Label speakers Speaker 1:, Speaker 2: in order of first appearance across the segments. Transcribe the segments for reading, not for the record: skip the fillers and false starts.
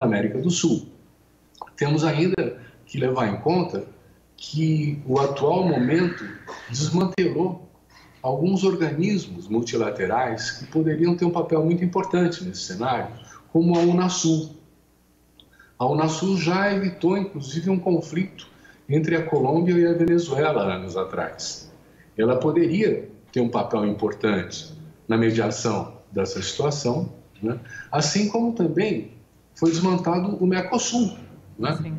Speaker 1: América do Sul. Temos ainda que levar em conta que o atual momento desmantelou alguns organismos multilaterais que poderiam ter um papel muito importante nesse cenário, como a Unasul. A Unasul já evitou, inclusive, um conflito entre a Colômbia e a Venezuela anos atrás. Ela poderia ter um papel importante na mediação dessa situação, né? Assim como também foi desmontado o Mercosul, né?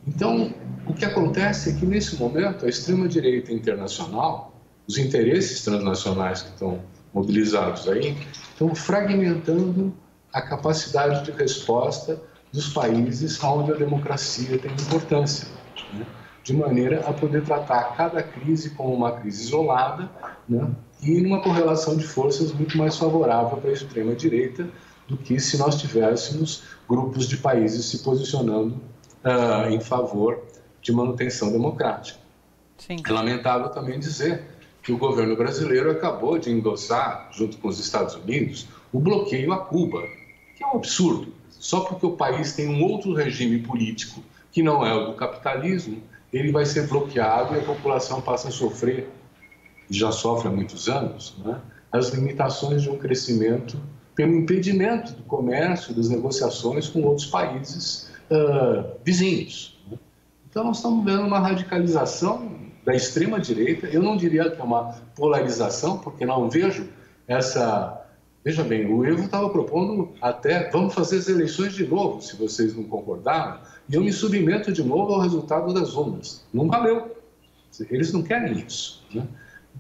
Speaker 1: Então, o que acontece é que, nesse momento, a extrema-direita internacional, os interesses transnacionais que estão mobilizados aí, estão fragmentando a capacidade de resposta dos países onde a democracia tem importância, né? De maneira a poder tratar cada crise como uma crise isolada, né? E numa correlação de forças muito mais favorável para a extrema-direita do que se nós tivéssemos grupos de países se posicionando em favor de manutenção democrática.
Speaker 2: Sim.
Speaker 1: É lamentável também dizer que o governo brasileiro acabou de endossar, junto com os Estados Unidos, o bloqueio a Cuba, que é um absurdo. Só porque o país tem um outro regime político, que não é o do capitalismo, ele vai ser bloqueado e a população passa a sofrer, e já sofre há muitos anos, né, as limitações de um crescimento pelo impedimento do comércio, das negociações com outros países vizinhos. Né? Então, nós estamos vendo uma radicalização da extrema-direita. Eu não diria que é uma polarização, porque não vejo essa... Veja bem, o Evo estava propondo até, vamos fazer as eleições de novo, se vocês não concordaram, e eu me submeto de novo ao resultado das urnas. Não valeu. Eles não querem isso, né?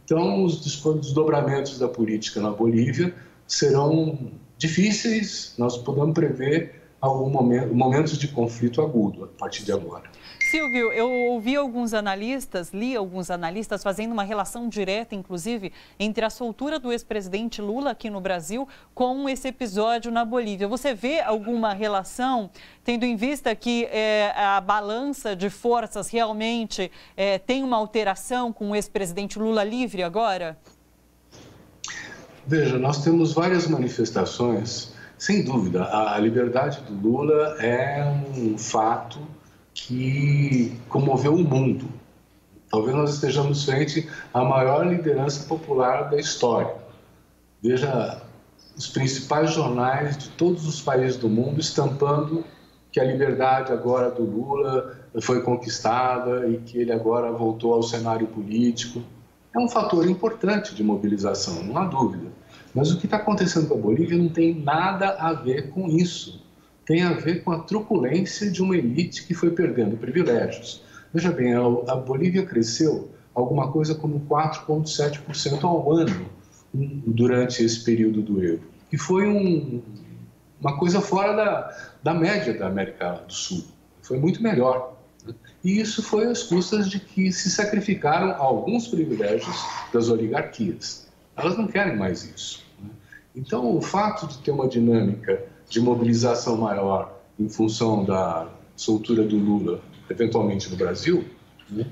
Speaker 1: Então, os desdobramentos da política na Bolívia serão difíceis, nós podemos prever momentos de conflito agudo a partir de agora.
Speaker 2: Silvio, eu ouvi alguns analistas, li alguns analistas fazendo uma relação direta, inclusive, entre a soltura do ex-presidente Lula aqui no Brasil com esse episódio na Bolívia. Você vê alguma relação, tendo em vista que a balança de forças realmente tem uma alteração com o ex-presidente Lula livre agora?
Speaker 1: Veja, nós temos várias manifestações, sem dúvida, a liberdade do Lula é um fato que comoveu o mundo. Talvez nós estejamos frente à maior liderança popular da história. Veja, os principais jornais de todos os países do mundo estampando que a liberdade agora do Lula foi conquistada e que ele agora voltou ao cenário político. É um fator importante de mobilização, não há dúvida. Mas o que está acontecendo com a Bolívia não tem nada a ver com isso. Tem a ver com a truculência de uma elite que foi perdendo privilégios. Veja bem, a Bolívia cresceu alguma coisa como 4,7% ao ano durante esse período do Evo, que foi uma coisa fora da média da América do Sul. Foi muito melhor. E isso foi às custas de que se sacrificaram alguns privilégios das oligarquias. Elas não querem mais isso. Então, o fato de ter uma dinâmica de mobilização maior em função da soltura do Lula, eventualmente no Brasil, né,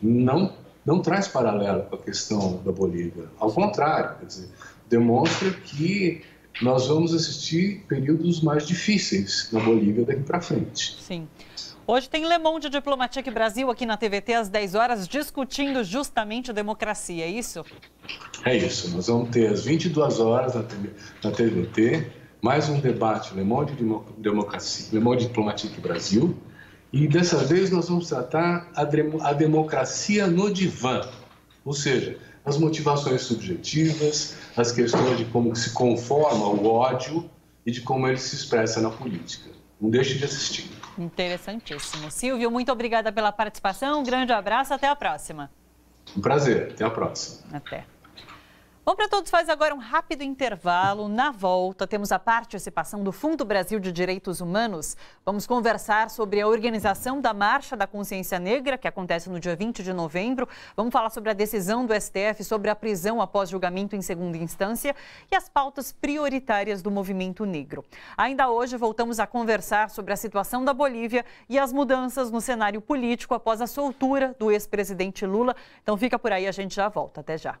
Speaker 1: não traz paralelo com a questão da Bolívia. Ao contrário, quer dizer, demonstra que nós vamos assistir períodos mais difíceis na Bolívia daqui para frente.
Speaker 2: Sim. Hoje tem Le Monde Diplomatique Brasil aqui na TVT às 10 horas, discutindo justamente a democracia, é isso?
Speaker 1: É isso, nós vamos ter às 22 horas na TVT, mais um debate, Le Monde Diplomatique Brasil, e dessa vez nós vamos tratar a democracia no divã, ou seja, as motivações subjetivas, as questões de como se conforma o ódio e de como ele se expressa na política. Não deixe de assistir.
Speaker 2: Interessantíssimo. Silvio, muito obrigada pela participação, um grande abraço, até a próxima.
Speaker 1: Um prazer, até a próxima.
Speaker 2: Até. Bom, para todos, faz agora um rápido intervalo. Na volta, temos a participação do Fundo Brasil de Direitos Humanos. Vamos conversar sobre a organização da Marcha da Consciência Negra, que acontece no dia 20 de novembro. Vamos falar sobre a decisão do STF sobre a prisão após julgamento em segunda instância e as pautas prioritárias do movimento negro. Ainda hoje, voltamos a conversar sobre a situação da Bolívia e as mudanças no cenário político após a soltura do ex-presidente Lula. Então fica por aí, a gente já volta. Até já.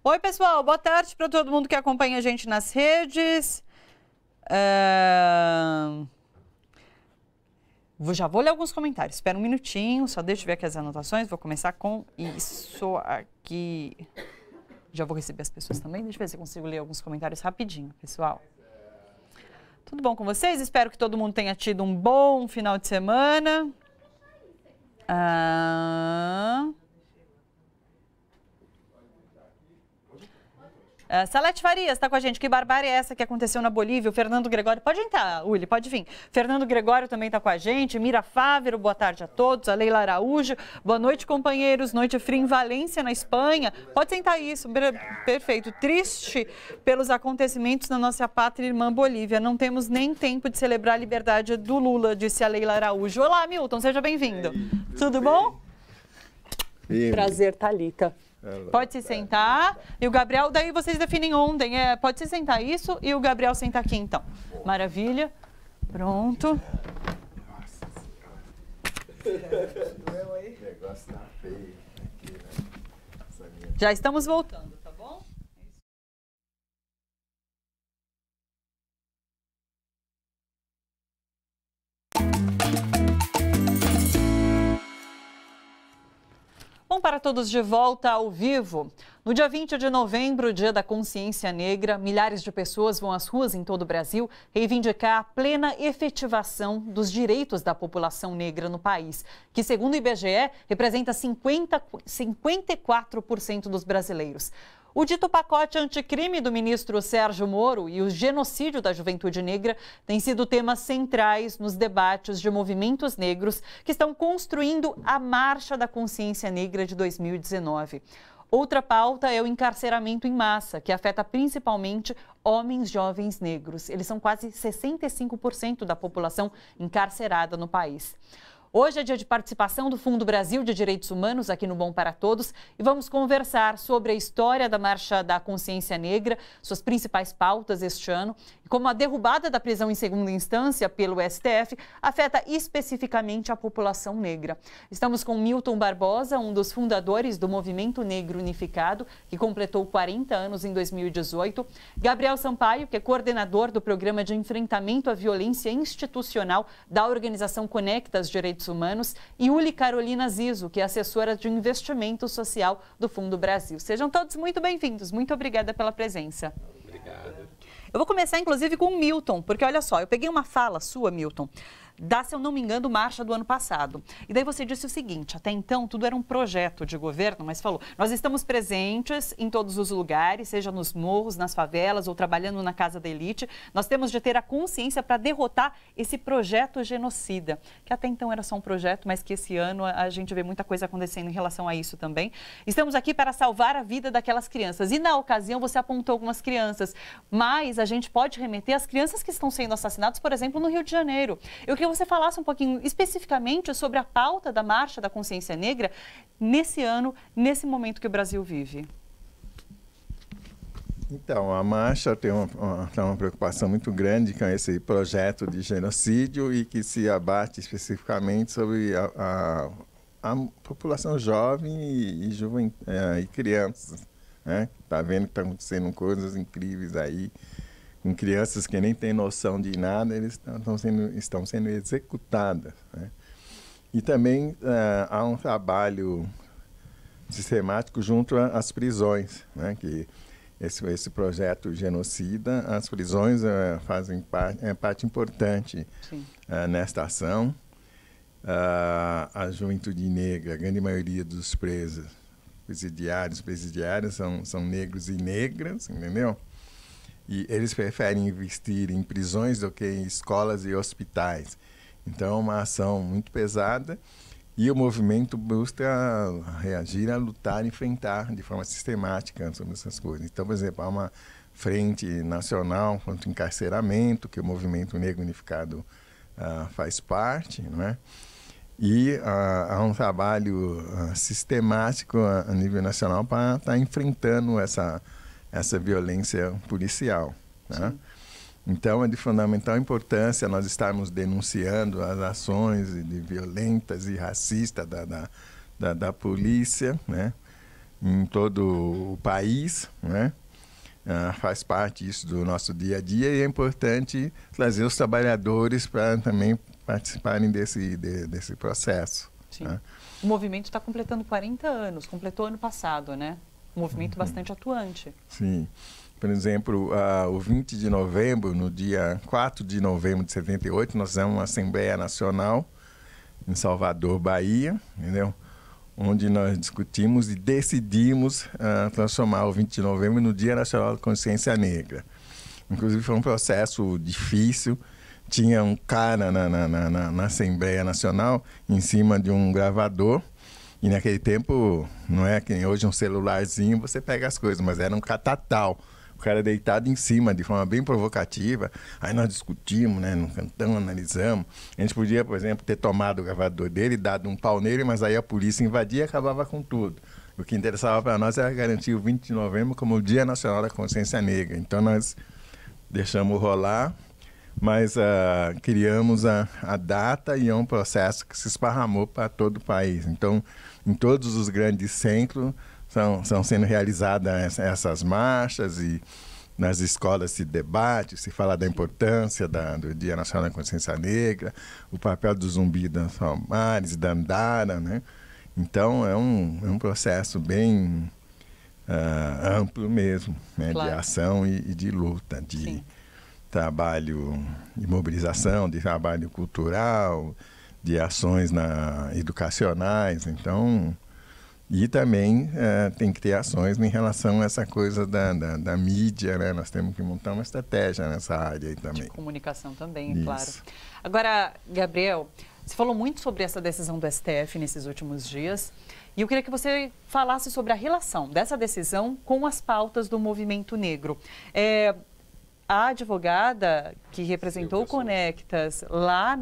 Speaker 2: Oi, pessoal, boa tarde para todo mundo que acompanha a gente nas redes. Já vou ler alguns comentários, espera um minutinho, só deixa eu ver aqui as anotações, vou começar com isso aqui. Já vou receber as pessoas também, deixa eu ver se eu consigo ler alguns comentários rapidinho, pessoal. Tudo bom com vocês? Espero que todo mundo tenha tido um bom final de semana. Salete Farias está com a gente. Que barbárie é essa que aconteceu na Bolívia? O Fernando Gregório, pode entrar, Uli, pode vir. Fernando Gregório também está com a gente. Mira Fávero, boa tarde a todos. A Leila Araújo, boa noite, companheiros. Noite fria em Valência, na Espanha. Pode sentar isso, perfeito. Triste pelos acontecimentos na nossa pátria irmã Bolívia. Não temos nem tempo de celebrar a liberdade do Lula, disse a Leila Araújo. Olá, Milton, seja bem-vindo. Tudo bom? Prazer, Thalita. Pode se sentar. E o Gabriel, daí vocês definem ontem. Pode se sentar isso e o Gabriel senta aqui, então. Maravilha. Pronto.
Speaker 3: Nossa Senhora. O negócio tá feio aqui, né?
Speaker 2: Já estamos voltando, tá bom? Bom, para todos de volta ao vivo. No dia 20 de novembro, Dia da Consciência Negra, milhares de pessoas vão às ruas em todo o Brasil reivindicar a plena efetivação dos direitos da população negra no país, que, segundo o IBGE, representa 54% dos brasileiros. O dito pacote anticrime do ministro Sérgio Moro e o genocídio da juventude negra têm sido temas centrais nos debates de movimentos negros que estão construindo a Marcha da Consciência Negra de 2019. Outra pauta é o encarceramento em massa, que afeta principalmente homens jovens negros. Eles são quase 65% da população encarcerada no país. Hoje é dia de participação do Fundo Brasil de Direitos Humanos aqui no Bom para Todos e vamos conversar sobre a história da Marcha da Consciência Negra, suas principais pautas este ano e como a derrubada da prisão em segunda instância pelo STF afeta especificamente a população negra. Estamos com Milton Barbosa, um dos fundadores do Movimento Negro Unificado, que completou 40 anos em 2018, Gabriel Sampaio, que é coordenador do Programa de Enfrentamento à Violência Institucional da Organização Conectas Direitos Humanos, e Uli Carolina Zizo, que é assessora de investimento social do Fundo Brasil. Sejam todos muito bem-vindos. Muito obrigada pela presença.
Speaker 3: Obrigado.
Speaker 2: Eu vou começar, inclusive, com o Milton, porque olha só, eu peguei uma fala sua, Milton, da, se eu não me engano, Marcha do ano passado. E daí você disse o seguinte, até então tudo era um projeto de governo, mas falou, nós estamos presentes em todos os lugares, seja nos morros, nas favelas ou trabalhando na casa da elite, nós temos de ter a consciência para derrotar esse projeto genocida, que até então era só um projeto, mas que esse ano a gente vê muita coisa acontecendo em relação a isso também. Estamos aqui para salvar a vida daquelas crianças. E na ocasião você apontou algumas crianças, mas a gente pode remeter às crianças que estão sendo assassinadas, por exemplo, no Rio de Janeiro. Eu queria que você falasse um pouquinho especificamente sobre a pauta da Marcha da Consciência Negra nesse ano, nesse momento que o Brasil vive.
Speaker 3: Então, a Marcha tem uma preocupação muito grande com esse projeto de genocídio e que se abate especificamente sobre a população jovem e crianças, né? Tá vendo que estão acontecendo coisas incríveis aí, com crianças que nem têm noção de nada, eles estão sendo executadas, né? E também há um trabalho sistemático junto às prisões, né? Que esse projeto genocida, as prisões fazem parte importante nesta ação. A juventude negra, a grande maioria dos presos, presidiários são negros e negras, entendeu? E eles preferem investir em prisões do que em escolas e hospitais. Então, é uma ação muito pesada e o movimento busca reagir, a lutar, enfrentar de forma sistemática sobre essas coisas. Então, por exemplo, há uma frente nacional contra o encarceramento, que o Movimento Negro Unificado faz parte, não é? E há um trabalho sistemático a nível nacional para estar enfrentando essa violência policial, né? Então, é de fundamental importância nós estarmos denunciando as ações de violentas e racistas da polícia, né? em todo o país, né? Faz parte isso do nosso dia a dia e é importante trazer os trabalhadores para também participarem desse processo.
Speaker 2: Sim. Né? O movimento está completando 40 anos, completou ano passado, né? Um movimento bastante atuante.
Speaker 3: Sim. Por exemplo, o 20 de novembro, no dia 4 de novembro de 78, nós fizemos uma Assembleia Nacional em Salvador, Bahia, entendeu? Onde nós discutimos e decidimos transformar o 20 de novembro no Dia Nacional da Consciência Negra. Inclusive foi um processo difícil, tinha um cara na Assembleia Nacional em cima de um gravador, e naquele tempo, não é que nem hoje um celularzinho, você pega as coisas, mas era um catatal. O cara deitado em cima, de forma bem provocativa. Aí nós discutimos, né, cantamos, analisamos. A gente podia, por exemplo, ter tomado o gravador dele, dado um pau nele, mas aí a polícia invadia e acabava com tudo. O que interessava para nós era garantir o 20 de novembro como o Dia Nacional da Consciência Negra. Então nós deixamos rolar, mas criamos a data e é um processo que se esparramou para todo o país. Então, em todos os grandes centros, estão sendo realizadas essas marchas e nas escolas se debate, se fala da importância do Dia Nacional da Consciência Negra, o papel do Zumbi das Palmares, da Andara, né? Então, é um processo bem amplo mesmo, né? Claro. De ação e de luta, de Sim. trabalho de mobilização, de trabalho cultural, de ações educacionais, então... E também tem que ter ações em relação a essa coisa da mídia, né? Nós temos que montar uma estratégia nessa área aí também.
Speaker 2: De comunicação também, Isso. Claro. Agora, Gabriel, você falou muito sobre essa decisão do STF nesses últimos dias. E eu queria que você falasse sobre a relação dessa decisão com as pautas do movimento negro. A advogada que representou o Conectas lá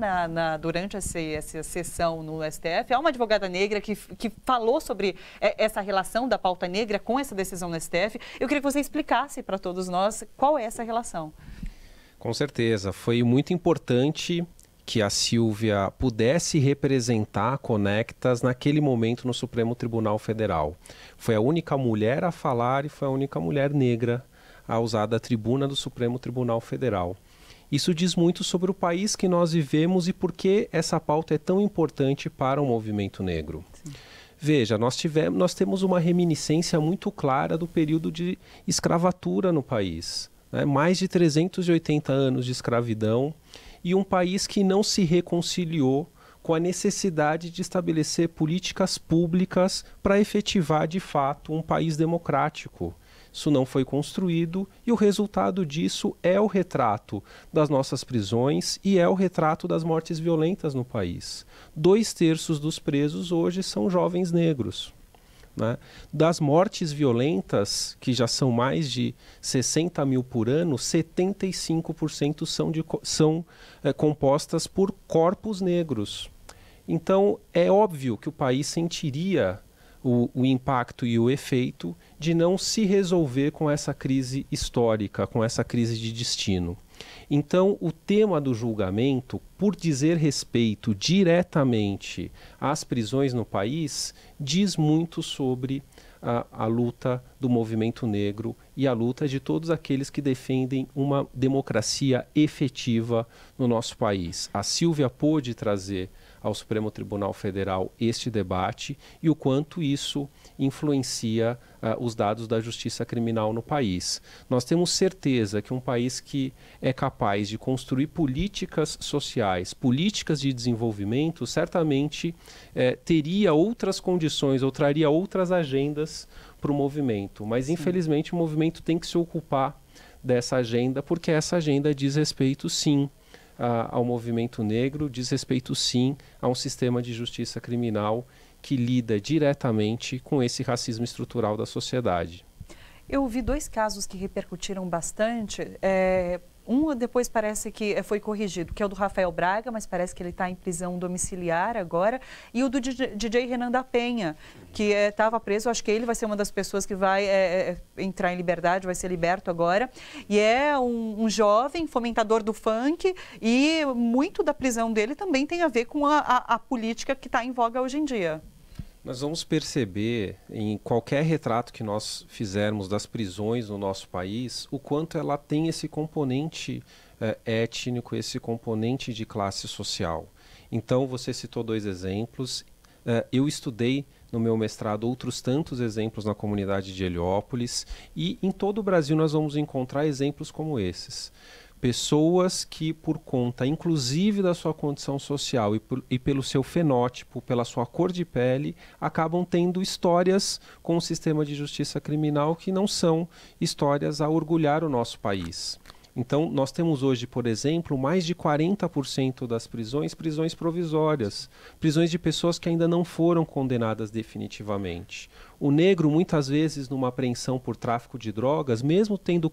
Speaker 2: durante essa sessão no STF, há uma advogada negra que falou sobre essa relação da pauta negra com essa decisão no STF. Eu queria que você explicasse para todos nós qual é essa relação.
Speaker 4: Com certeza. Foi muito importante que a Silvia pudesse representar a Conectas naquele momento no Supremo Tribunal Federal. Foi a única mulher a falar e foi a única mulher negra a usar da tribuna do Supremo Tribunal Federal. Isso diz muito sobre o país que nós vivemos e por que essa pauta é tão importante para o movimento negro. Sim. Veja, nós temos uma reminiscência muito clara do período de escravatura no país, né? Mais de 380 anos de escravidão e um país que não se reconciliou com a necessidade de estabelecer políticas públicas para efetivar de fato um país democrático. Isso não foi construído e o resultado disso é o retrato das nossas prisões e é o retrato das mortes violentas no país. 2/3 dos presos hoje são jovens negros, né? Das mortes violentas, que já são mais de 60 mil por ano, 75% são compostas por corpos negros. Então, é óbvio que o país sentiria o impacto e o efeito de não se resolver com essa crise histórica, com essa crise de destino. Então, o tema do julgamento, por dizer respeito diretamente às prisões no país, diz muito sobre a luta do movimento negro e a luta de todos aqueles que defendem uma democracia efetiva no nosso país. A Silvia pôde trazer ao Supremo Tribunal Federal este debate e o quanto isso influencia os dados da justiça criminal no país. Nós temos certeza que um país que é capaz de construir políticas sociais, políticas de desenvolvimento, certamente teria outras condições ou traria outras agendas para o movimento. Mas, infelizmente, o movimento tem que se ocupar dessa agenda, porque essa agenda diz respeito, sim, ao movimento negro, diz respeito sim a um sistema de justiça criminal que lida diretamente com esse racismo estrutural da sociedade.
Speaker 2: Eu vi 2 casos que repercutiram bastante. Um depois parece que foi corrigido, que é o do Rafael Braga, mas parece que ele está em prisão domiciliar agora. E o do DJ Renan da Penha, que estava preso. Acho que ele vai ser uma das pessoas que vai entrar em liberdade, vai ser liberto agora. E é um jovem fomentador do funk e muito da prisão dele também tem a ver com a política que está em voga hoje em dia.
Speaker 4: Nós vamos perceber em qualquer retrato que nós fizermos das prisões no nosso país, o quanto ela tem esse componente étnico, esse componente de classe social. Então, você citou 2 exemplos. Eu estudei no meu mestrado outros tantos exemplos na comunidade de Heliópolis, e em todo o Brasil nós vamos encontrar exemplos como esses. Pessoas que, por conta, inclusive da sua condição social e pelo seu fenótipo, pela sua cor de pele, acabam tendo histórias com o sistema de justiça criminal que não são histórias a orgulhar o nosso país. Então, nós temos hoje, por exemplo, mais de 40% das prisões provisórias, prisões de pessoas que ainda não foram condenadas definitivamente. O negro, muitas vezes, numa apreensão por tráfico de drogas, mesmo tendo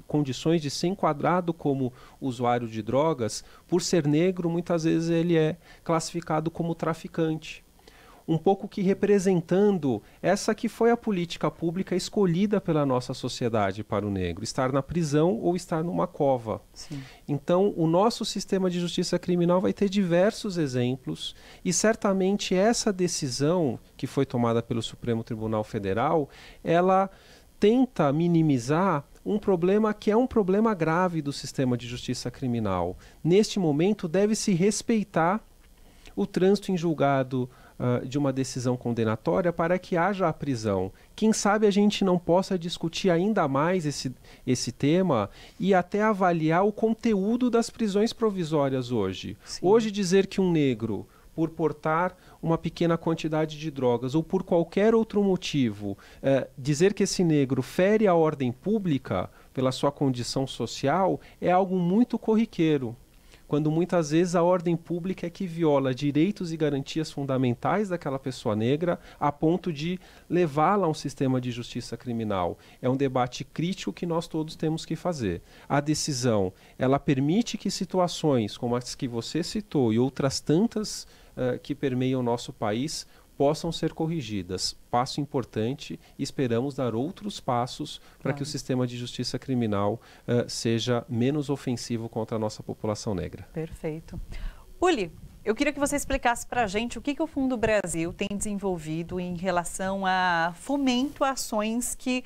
Speaker 4: condições de ser enquadrado como usuário de drogas, por ser negro, muitas vezes ele é classificado como traficante. Um pouco que representando essa que foi a política pública escolhida pela nossa sociedade para o negro, estar na prisão ou estar numa cova.
Speaker 2: Sim.
Speaker 4: Então, o nosso sistema de justiça criminal vai ter diversos exemplos, e certamente essa decisão que foi tomada pelo Supremo Tribunal Federal, ela tenta minimizar um problema que é um problema grave do sistema de justiça criminal. Neste momento, deve-se respeitar o trânsito em julgado de uma decisão condenatória para que haja a prisão. Quem sabe a gente não possa discutir ainda mais esse tema e até avaliar o conteúdo das prisões provisórias hoje.
Speaker 2: Sim.
Speaker 4: Hoje, dizer que um negro, por portar uma pequena quantidade de drogas ou por qualquer outro motivo, dizer que esse negro fere a ordem pública pela sua condição social é algo muito corriqueiro, quando muitas vezes a ordem pública é que viola direitos e garantias fundamentais daquela pessoa negra a ponto de levá-la a um sistema de justiça criminal. É um debate crítico que nós todos temos que fazer. A decisão, ela permite que situações como as que você citou e outras tantas que permeiam o nosso país possam ser corrigidas. Passo importante, e esperamos dar outros passos para que o sistema de justiça criminal seja menos ofensivo contra a nossa população negra.
Speaker 2: Perfeito. Uli, eu queria que você explicasse para a gente o que o Fundo Brasil tem desenvolvido em relação a fomento a ações que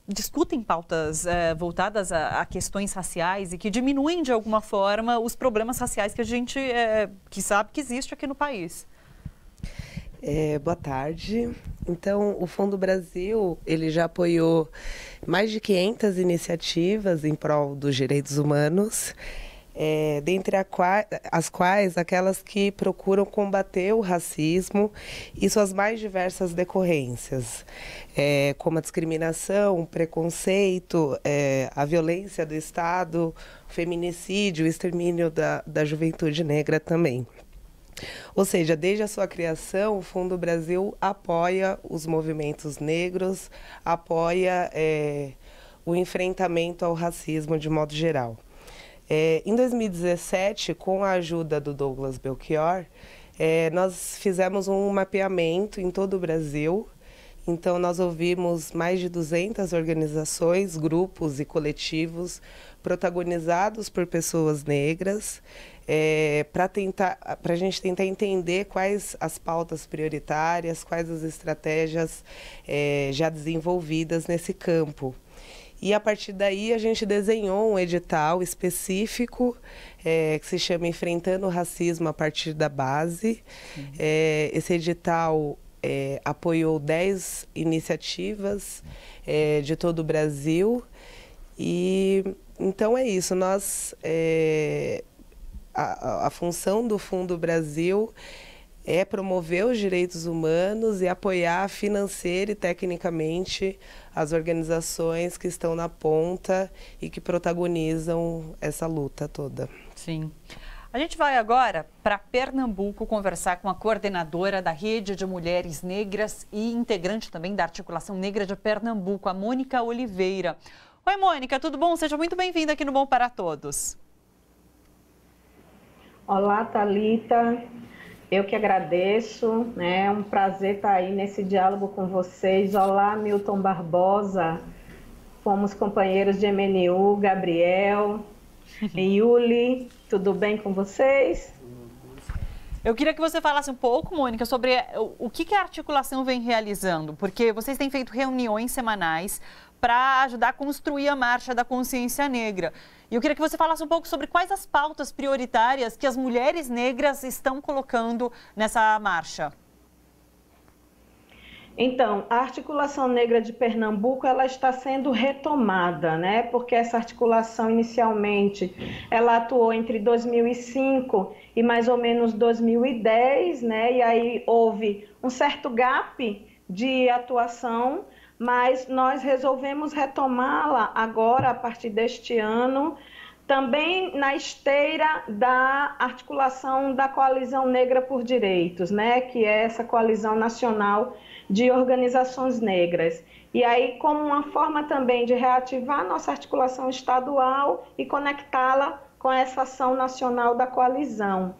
Speaker 2: discutem pautas voltadas a questões raciais e que diminuem de alguma forma os problemas raciais que a gente que sabe que existe aqui no país.
Speaker 5: Boa tarde. Então, o Fundo Brasil, ele já apoiou mais de 500 iniciativas em prol dos direitos humanos, dentre as quais aquelas que procuram combater o racismo e suas mais diversas decorrências, como a discriminação, o preconceito, a violência do Estado, o feminicídio, o extermínio da juventude negra também. Ou seja, desde a sua criação, o Fundo Brasil apoia os movimentos negros, apoia o enfrentamento ao racismo de modo geral. Em 2017, com a ajuda do Douglas Belchior, nós fizemos um mapeamento em todo o Brasil. Então, nós ouvimos mais de 200 organizações, grupos e coletivos protagonizados por pessoas negras, para a gente tentar entender quais as pautas prioritárias, quais as estratégias já desenvolvidas nesse campo. E, a partir daí, a gente desenhou um edital específico que se chama Enfrentando o Racismo a Partir da Base. Esse edital apoiou 10 iniciativas de todo o Brasil. E, então, é isso. A função do Fundo Brasil é promover os direitos humanos e apoiar financeira e tecnicamente as organizações que estão na ponta e que protagonizam essa luta toda.
Speaker 2: Sim. A gente vai agora para Pernambuco conversar com a coordenadora da Rede de Mulheres Negras e integrante também da Articulação Negra de Pernambuco, a Mônica Oliveira. Oi, Mônica, tudo bom? Seja muito bem-vinda aqui no Bom para Todos.
Speaker 6: Olá, Thalita. Eu que agradeço, né? É um prazer estar aí nesse diálogo com vocês. Olá, Milton Barbosa. Fomos companheiros de MNU, Gabriel e Yuli. Tudo bem com vocês?
Speaker 2: Eu queria que você falasse um pouco, Mônica, sobre o que a articulação vem realizando, porque vocês têm feito reuniões semanais para ajudar a construir a Marcha da Consciência Negra. E eu queria que você falasse um pouco sobre quais as pautas prioritárias que as mulheres negras estão colocando nessa marcha.
Speaker 6: Então, a Articulação Negra de Pernambuco, ela está sendo retomada, né? Porque essa articulação, inicialmente, ela atuou entre 2005 e mais ou menos 2010, né? E aí houve um certo gap de atuação, mas nós resolvemos retomá-la agora, a partir deste ano, também na esteira da articulação da Coalizão Negra por Direitos, né? Que é essa coalizão nacional de organizações negras. E aí, como uma forma também de reativar nossa articulação estadual e conectá-la com essa ação nacional da coalizão.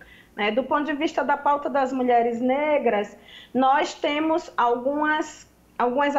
Speaker 6: Do ponto de vista da pauta das mulheres negras, nós temos algumas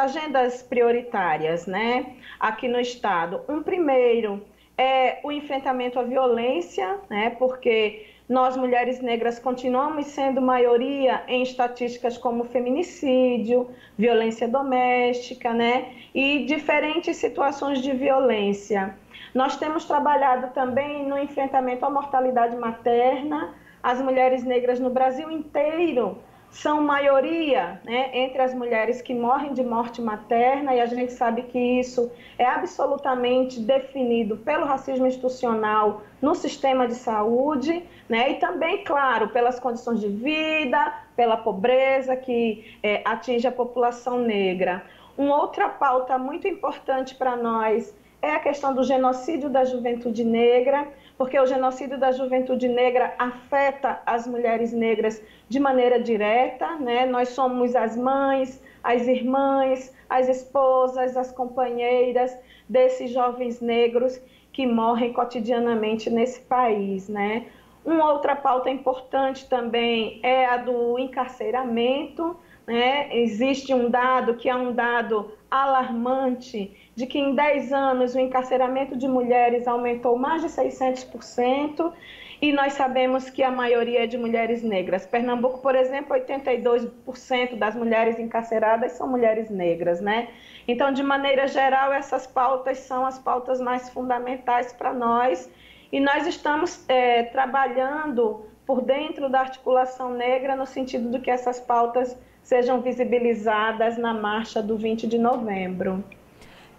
Speaker 6: agendas prioritárias, né, aqui no Estado. Um primeiro é o enfrentamento à violência, né, porque nós, mulheres negras, continuamos sendo maioria em estatísticas como feminicídio, violência doméstica, né, e diferentes situações de violência. Nós temos trabalhado também no enfrentamento à mortalidade materna. As mulheres negras no Brasil inteiro são maioria, né, entre as mulheres que morrem de morte materna, e a gente sabe que isso é absolutamente definido pelo racismo institucional no sistema de saúde, né, e também, claro, pelas condições de vida, pela pobreza que atinge a população negra. Uma outra pauta muito importante para nós é a questão do genocídio da juventude negra, porque o genocídio da juventude negra afeta as mulheres negras de maneira direta, né? Nós somos as mães, as irmãs, as esposas, as companheiras desses jovens negros que morrem cotidianamente nesse país, né? Uma outra pauta importante também é a do encarceramento, né? Existe um dado que é um dado alarmante de que em 10 anos o encarceramento de mulheres aumentou mais de 600%, e nós sabemos que a maioria é de mulheres negras. Pernambuco, por exemplo, 82% das mulheres encarceradas são mulheres negras, né? Então, de maneira geral, essas pautas são as pautas mais fundamentais para nós, e nós estamos trabalhando por dentro da articulação negra no sentido de que essas pautas sejam visibilizadas na marcha do 20 de novembro.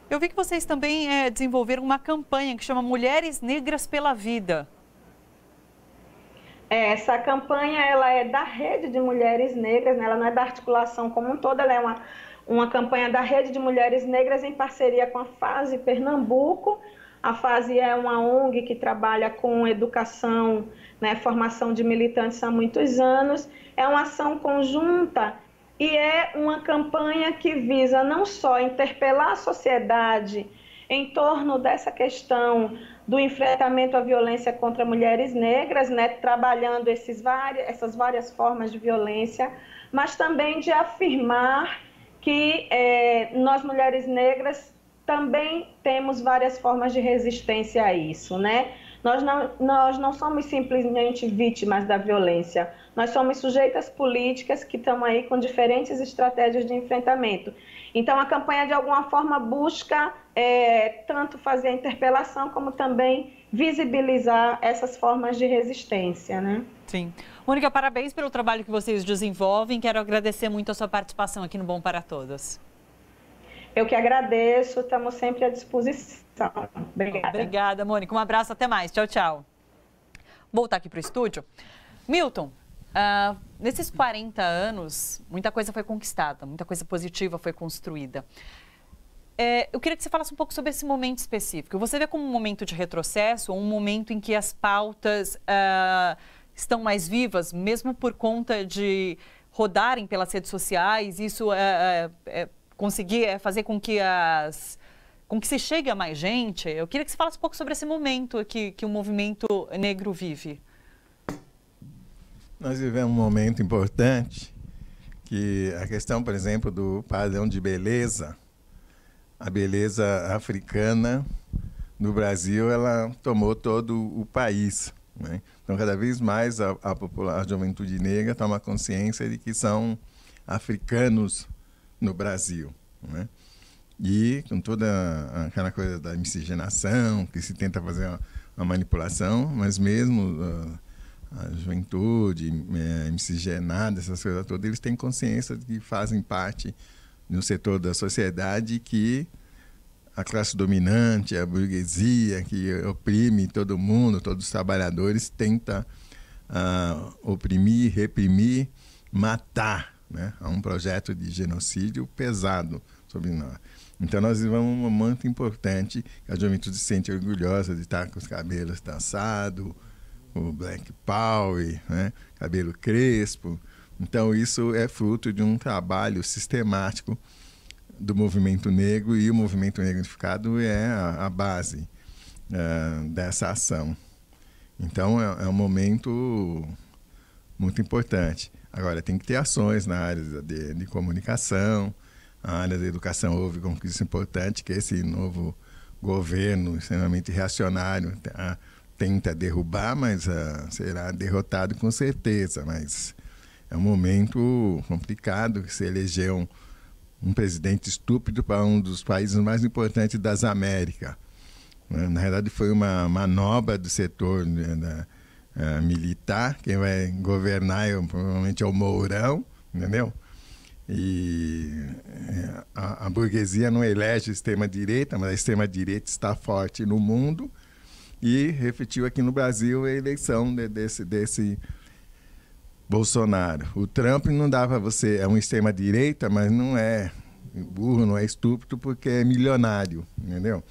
Speaker 2: Eu vi que vocês também desenvolveram uma campanha que chama Mulheres Negras pela Vida.
Speaker 6: Essa campanha ela é da Rede de Mulheres Negras, né? Ela não é da articulação como um todo, ela é uma campanha da Rede de Mulheres Negras em parceria com a FASE Pernambuco. A FASE é uma ONG que trabalha com educação, né, formação de militantes há muitos anos. É uma ação conjunta e é uma campanha que visa não só interpelar a sociedade em torno dessa questão do enfrentamento à violência contra mulheres negras, né, trabalhando essas várias formas de violência, mas também de afirmar que nós, mulheres negras, também temos várias formas de resistência a isso, né? Nós não somos simplesmente vítimas da violência, nós somos sujeitas políticas que estão aí com diferentes estratégias de enfrentamento. Então, a campanha, de alguma forma, busca tanto fazer a interpelação, como também visibilizar essas formas de resistência, né?
Speaker 2: Sim. Mônica, parabéns pelo trabalho que vocês desenvolvem. Quero agradecer muito a sua participação aqui no Bom para Todas.
Speaker 6: Eu que agradeço, estamos sempre à disposição. Obrigada.
Speaker 2: Obrigada, Mônica. Um abraço, até mais. Tchau, tchau. Voltar aqui para o estúdio. Milton, nesses 40 anos, muita coisa foi conquistada, muita coisa positiva foi construída. Eu queria que você falasse um pouco sobre esse momento específico. Você vê como um momento de retrocesso, ou um momento em que as pautas estão mais vivas, mesmo por conta de rodarem pelas redes sociais, isso conseguir fazer com que se chegue a mais gente? Eu queria que você falasse um pouco sobre esse momento que o movimento negro vive.
Speaker 3: Nós vivemos um momento importante que a questão, por exemplo, do padrão de beleza, a beleza africana no Brasil, ela tomou todo o país. né? Então, cada vez mais a juventude negra toma consciência de que são africanos no Brasil, né? E com toda aquela coisa da miscigenação, que se tenta fazer uma manipulação, mas mesmo a juventude miscigenada, essas coisas todas, eles têm consciência de que fazem parte de um setor da sociedade que a classe dominante, a burguesia, que oprime todo mundo, todos os trabalhadores, tenta oprimir, reprimir, matar, né? Há um projeto de genocídio pesado sobre nós. Então, nós vivemos um momento importante, que a juventude se sente orgulhosa de estar com os cabelos trançados, o Black Power, né? Cabelo crespo. Então, isso é fruto de um trabalho sistemático do movimento negro, e o movimento negro unificado é a base dessa ação. Então, é um momento muito importante. Agora, tem que ter ações na área de comunicação, na área da educação. Houve conquista importante que esse novo governo extremamente reacionário tenta derrubar, mas será derrotado com certeza. Mas é um momento complicado, que se elegeu um presidente estúpido para um dos países mais importantes das Américas. Na verdade, foi uma manobra do setor militar. Quem vai governar provavelmente é o Mourão, entendeu? E a burguesia não elege a extrema-direita, mas a extrema-direita está forte no mundo, e refletiu aqui no Brasil a eleição desse Bolsonaro. O Trump não dá para você, é uma extrema-direita, mas não é burro, não é estúpido, porque é milionário, entendeu?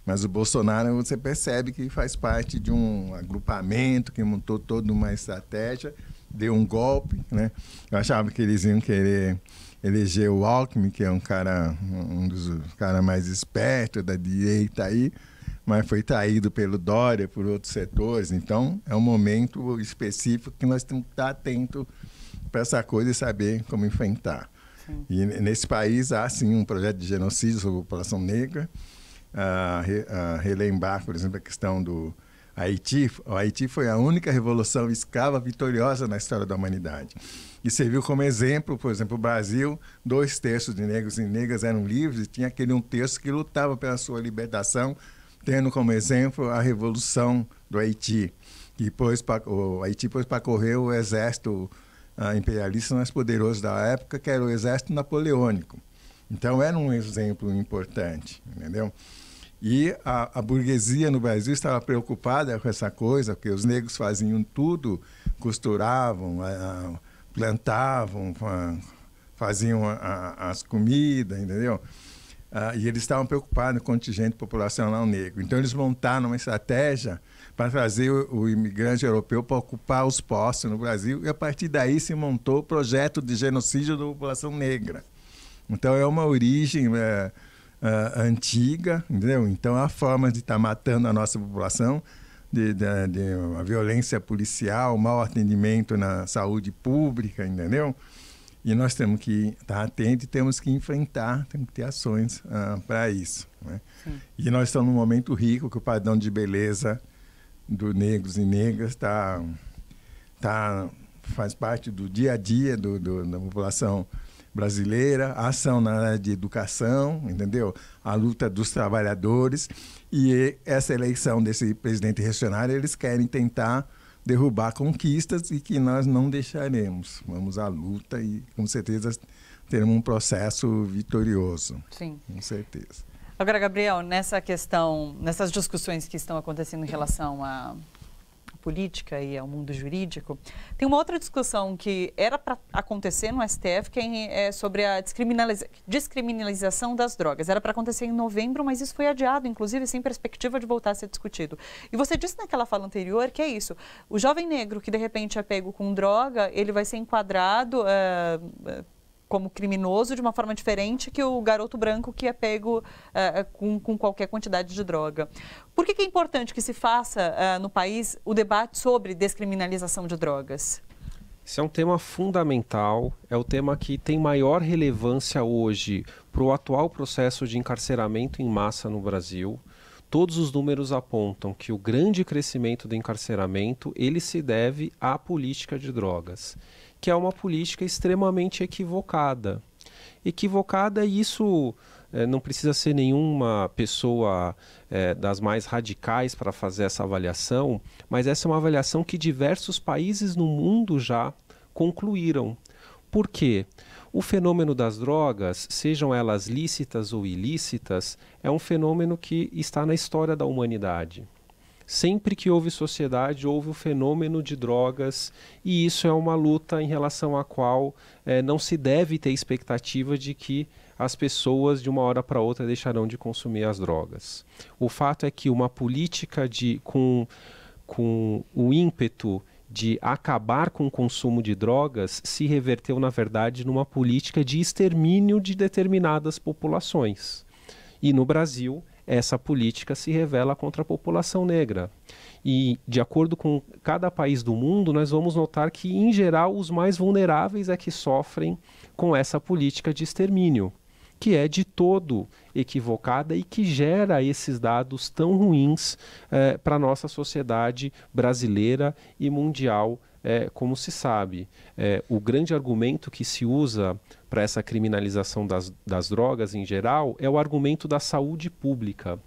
Speaker 3: Mas o Bolsonaro, você percebe que faz parte de um agrupamento que montou toda uma estratégia, deu um golpe, né? Eu achava que eles iam querer eleger o Alckmin, que é um dos caras mais espertos da direita aí, mas foi traído pelo Dória, por outros setores. Então, é um momento específico que nós temos que estar atentos para essa coisa e saber como enfrentar. Sim. E nesse país há, sim, um projeto de genocídio sobre a população negra. Relembrar, por exemplo, a questão do Haiti. O Haiti foi a única revolução escrava vitoriosa na história da humanidade. E serviu como exemplo, por exemplo, o Brasil, 2/3 de negros e negras eram livres, e tinha aquele 1/3 que lutava pela sua libertação, tendo como exemplo a Revolução do Haiti. O Haiti pôs para correr o exército imperialista mais poderoso da época, que era o exército napoleônico. Então, era um exemplo importante, entendeu? E a burguesia no Brasil estava preocupada com essa coisa, porque os negros faziam tudo, costuravam, plantavam, faziam as comidas, entendeu? E eles estavam preocupados com o contingente populacional negro. Então, eles montaram uma estratégia para trazer o imigrante europeu para ocupar os postos no Brasil, e a partir daí se montou o projeto de genocídio da população negra. Então, é uma origem antiga, entendeu? Então, há formas de estar matando a nossa população, de uma violência policial, mau atendimento na saúde pública, entendeu? E nós temos que estar atentos e temos que enfrentar, temos que ter ações para isso, né? E nós estamos num momento rico, que o padrão de beleza dos negros e negras faz parte do dia a dia da população brasileira, a ação na área de educação, entendeu? A luta dos trabalhadores, e essa eleição desse presidente reacionário, eles querem tentar derrubar conquistas, e que nós não deixaremos. Vamos à luta e, com certeza, teremos um processo vitorioso. Sim. Com certeza.
Speaker 2: Agora, Gabriel, nessas discussões que estão acontecendo em relação à política e ao mundo jurídico, tem uma outra discussão que era para acontecer no STF, que é sobre a descriminalização das drogas. Era para acontecer em novembro, mas isso foi adiado, inclusive sem perspectiva de voltar a ser discutido. E você disse naquela fala anterior que é isso: o jovem negro que de repente é pego com droga, ele vai ser enquadrado como criminoso de uma forma diferente que o garoto branco que é pego com qualquer quantidade de droga. Por que é importante que se faça no país o debate sobre descriminalização de drogas?
Speaker 4: Esse é um tema fundamental, é o tema que tem maior relevância hoje para o atual processo de encarceramento em massa no Brasil. todos os números apontam que o grande crescimento do encarceramento, ele se deve à política de drogas, que é uma política extremamente equivocada. Equivocada, e isso não precisa ser nenhuma pessoa das mais radicais para fazer essa avaliação, mas essa é uma avaliação que diversos países no mundo já concluíram. Por quê? O fenômeno das drogas, sejam elas lícitas ou ilícitas, é um fenômeno que está na história da humanidade. Sempre que houve sociedade, houve o fenômeno de drogas, e isso é uma luta em relação à qual não se deve ter expectativa de que as pessoas de uma hora para outra deixarão de consumir as drogas. O fato é que uma política com o ímpeto de acabar com o consumo de drogas se reverteu, na verdade, numa política de extermínio de determinadas populações. E no Brasil, essa política se revela contra a população negra. E, de acordo com cada país do mundo, nós vamos notar que, em geral, os mais vulneráveis é que sofrem com essa política de extermínio, que é de todo equivocada e que gera esses dados tão ruins para a nossa sociedade brasileira e mundial, como se sabe. O grande argumento que se usa para essa criminalização das drogas em geral é o argumento da saúde pública.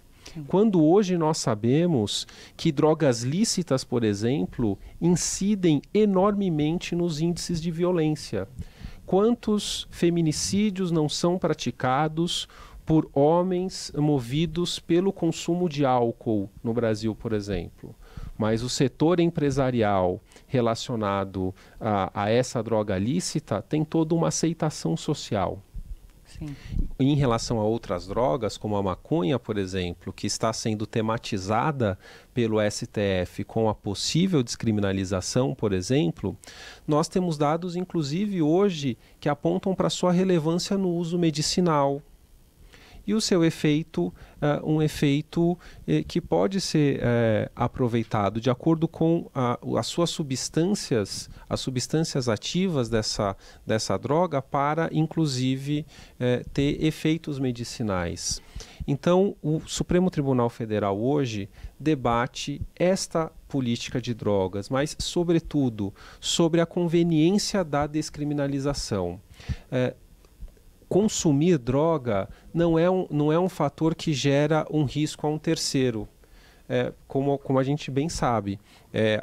Speaker 4: Quando hoje nós sabemos que drogas lícitas, por exemplo, incidem enormemente nos índices de violência. Quantos feminicídios não são praticados por homens movidos pelo consumo de álcool no Brasil, por exemplo? Mas o setor empresarial relacionado a essa droga lícita tem toda uma aceitação social. Sim. Em relação a outras drogas, como a maconha, por exemplo, que está sendo tematizada pelo STF com a possível descriminalização, por exemplo, nós temos dados, inclusive hoje, que apontam para sua relevância no uso medicinal. E o seu efeito, um efeito que pode ser aproveitado de acordo com as suas substâncias, as substâncias ativas dessa droga para, inclusive, ter efeitos medicinais. Então, o Supremo Tribunal Federal hoje debate esta política de drogas, mas, sobretudo, sobre a conveniência da descriminalização. Consumir droga não é um fator que gera um risco a um terceiro, como a gente bem sabe.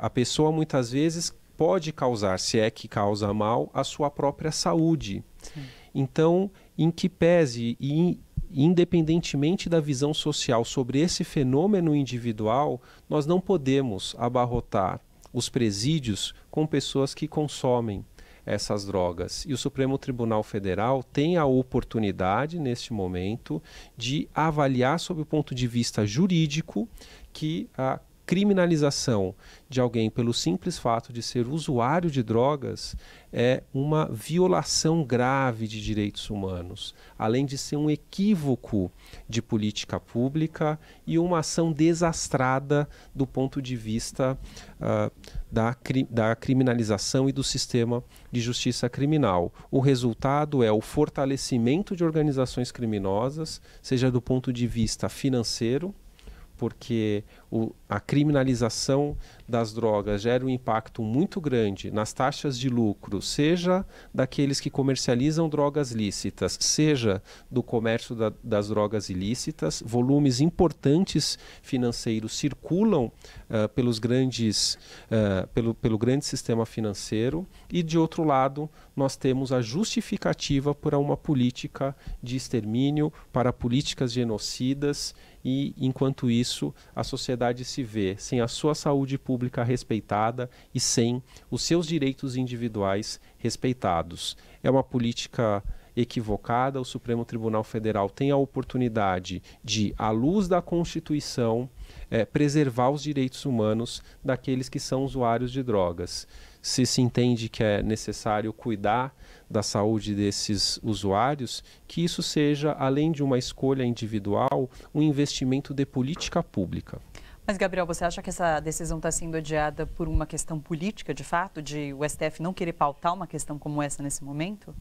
Speaker 4: A pessoa muitas vezes pode causar, se é que causa mal, a sua própria saúde. Sim. Então, em que pese e independentemente da visão social sobre esse fenômeno individual, nós não podemos abarrotar os presídios com pessoas que consomem essas drogas. E o Supremo Tribunal Federal tem a oportunidade, neste momento, de avaliar sob o ponto de vista jurídico que a criminalização de alguém pelo simples fato de ser usuário de drogas é uma violação grave de direitos humanos, além de ser um equívoco de política pública e uma ação desastrada do ponto de vista da criminalização e do sistema de justiça criminal. O resultado é o fortalecimento de organizações criminosas, seja do ponto de vista financeiro, porque a criminalização das drogas gera um impacto muito grande nas taxas de lucro, seja daqueles que comercializam drogas lícitas, seja do comércio das drogas ilícitas. Volumes importantes financeiros circulam pelo grande sistema financeiro e, de outro lado, nós temos a justificativa para uma política de extermínio, para políticas genocidas e, enquanto isso, a sociedade se vê sem a sua saúde pública respeitada e sem os seus direitos individuais respeitados. É uma política equivocada. O Supremo Tribunal Federal tem a oportunidade de, à luz da Constituição, preservar os direitos humanos daqueles que são usuários de drogas. Se entende que é necessário cuidar da saúde desses usuários, que isso seja, além de uma escolha individual, um investimento de política pública.
Speaker 2: Mas, Gabriel, você acha que essa decisão está sendo adiada por uma questão política, de fato, de o STF não querer pautar uma questão como essa nesse momento?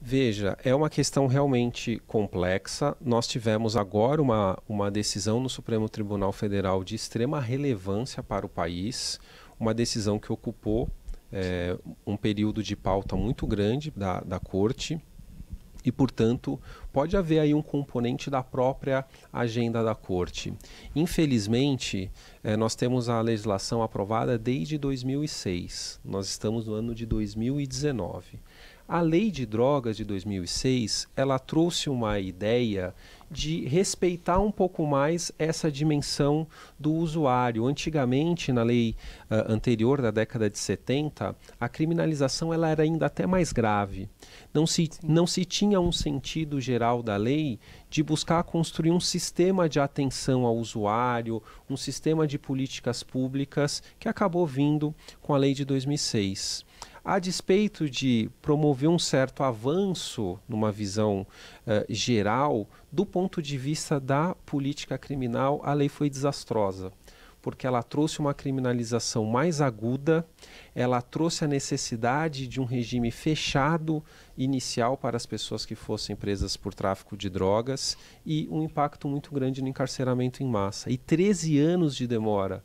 Speaker 4: Veja, é uma questão realmente complexa. Nós tivemos agora uma decisão no Supremo Tribunal Federal de extrema relevância para o país, uma decisão que ocupou um período de pauta muito grande da Corte e, portanto, pode haver aí um componente da própria agenda da Corte. Infelizmente, nós temos a legislação aprovada desde 2006, nós estamos no ano de 2019. A Lei de Drogas de 2006, ela trouxe uma ideia de respeitar um pouco mais essa dimensão do usuário. Antigamente, na lei anterior da década de 70, a criminalização ela era ainda até mais grave. Não se tinha um sentido geral da lei de buscar construir um sistema de atenção ao usuário, um sistema de políticas públicas que acabou vindo com a lei de 2006. A despeito de promover um certo avanço numa visão geral, do ponto de vista da política criminal, a lei foi desastrosa, porque ela trouxe uma criminalização mais aguda, ela trouxe a necessidade de um regime fechado inicial para as pessoas que fossem presas por tráfico de drogas e um impacto muito grande no encarceramento em massa. E 13 anos de demora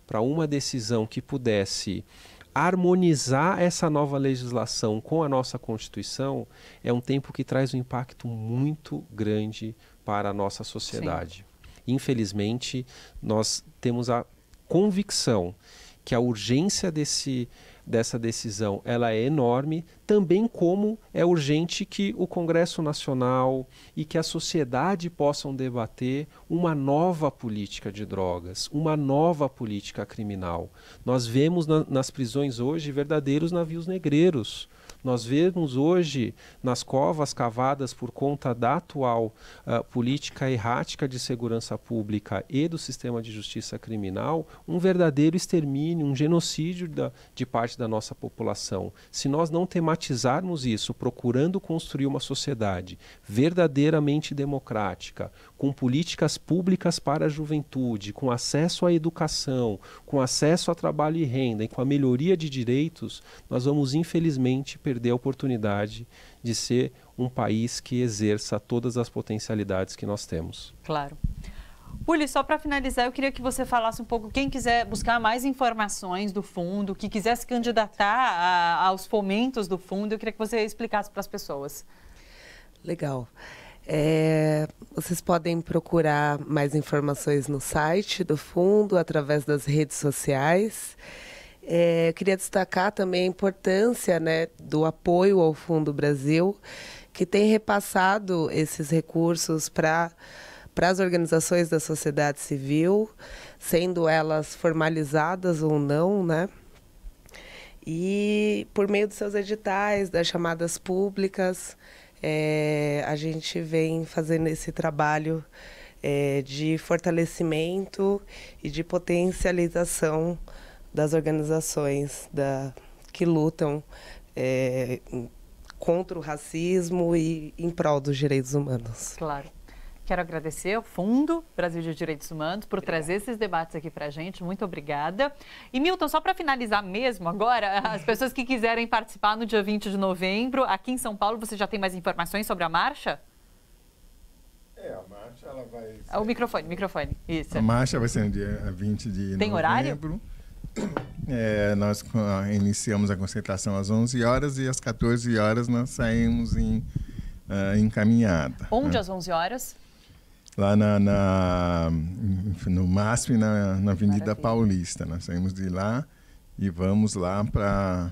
Speaker 4: para uma decisão que pudesse harmonizar essa nova legislação com a nossa Constituição é um tempo que traz um impacto muito grande para a nossa sociedade. Sim. Infelizmente, nós temos a convicção que a urgência dessa decisão ela é enorme, também como é urgente que o Congresso Nacional e que a sociedade possam debater uma nova política de drogas, uma nova política criminal. Nós vemos nas prisões hoje verdadeiros navios negreiros. Nós vemos hoje nas covas cavadas por conta da atual política errática de segurança pública e do sistema de justiça criminal um verdadeiro extermínio, um genocídio de parte da nossa população. Se nós não tematizarmos isso, procurando construir uma sociedade verdadeiramente democrática, com políticas públicas para a juventude, com acesso à educação, com acesso a trabalho e renda e com a melhoria de direitos, nós vamos infelizmente perder a oportunidade de ser um país que exerça todas as potencialidades que nós temos.
Speaker 2: Claro. Puli, só para finalizar, eu queria que você falasse um pouco, quem quiser buscar mais informações do fundo, que quiser se candidatar aos fomentos do fundo, eu queria que você explicasse para as pessoas. Legal.
Speaker 5: Vocês podem procurar mais informações no site do fundo, através das redes sociais. Eu queria destacar também a importância, né, do apoio ao Fundo Brasil, que tem repassado esses recursos para as organizações da sociedade civil, sendo elas formalizadas ou não, né? E por meio dos seus editais, das chamadas públicas, a gente vem fazendo esse trabalho de fortalecimento e de potencialização das organizações que lutam contra o racismo e em prol dos direitos humanos.
Speaker 2: Claro. Quero agradecer ao Fundo Brasil de Direitos Humanos por trazer esses debates aqui para a gente. Muito obrigada. E, Milton, só para finalizar mesmo agora, as pessoas que quiserem participar no dia 20 de novembro, aqui em São Paulo, você já tem mais informações sobre a marcha?
Speaker 3: A marcha ela vai...
Speaker 2: O microfone. Isso.
Speaker 3: A marcha vai ser no dia 20 de novembro.
Speaker 2: Tem horário?
Speaker 3: Nós iniciamos a concentração às 11 horas e às 14 horas nós saímos em caminhada.
Speaker 2: Onde às 11 horas?
Speaker 3: Lá no MASP, na Avenida Paulista. Nós saímos de lá e vamos lá para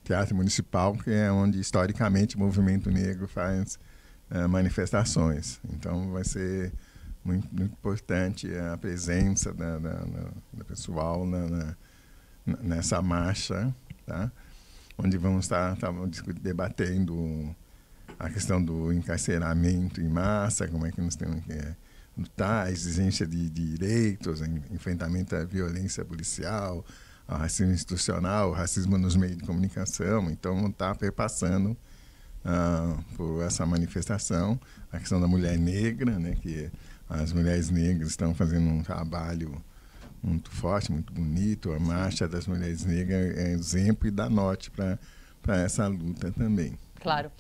Speaker 3: Teatro Municipal, que é onde historicamente o movimento negro faz manifestações. Então vai ser muito importante a presença da pessoal nessa marcha, tá? Onde vamos estar debatendo a questão do encarceramento em massa, como é que nós temos que lutar, a exigência de direitos, enfrentamento à violência policial, ao racismo institucional, ao racismo nos meios de comunicação. Então, vamos estar perpassando por essa manifestação a questão da mulher negra, né, que as mulheres negras estão fazendo um trabalho muito forte, muito bonito. A Marcha das Mulheres Negras é exemplo e dá norte para para essa luta também.
Speaker 2: Claro.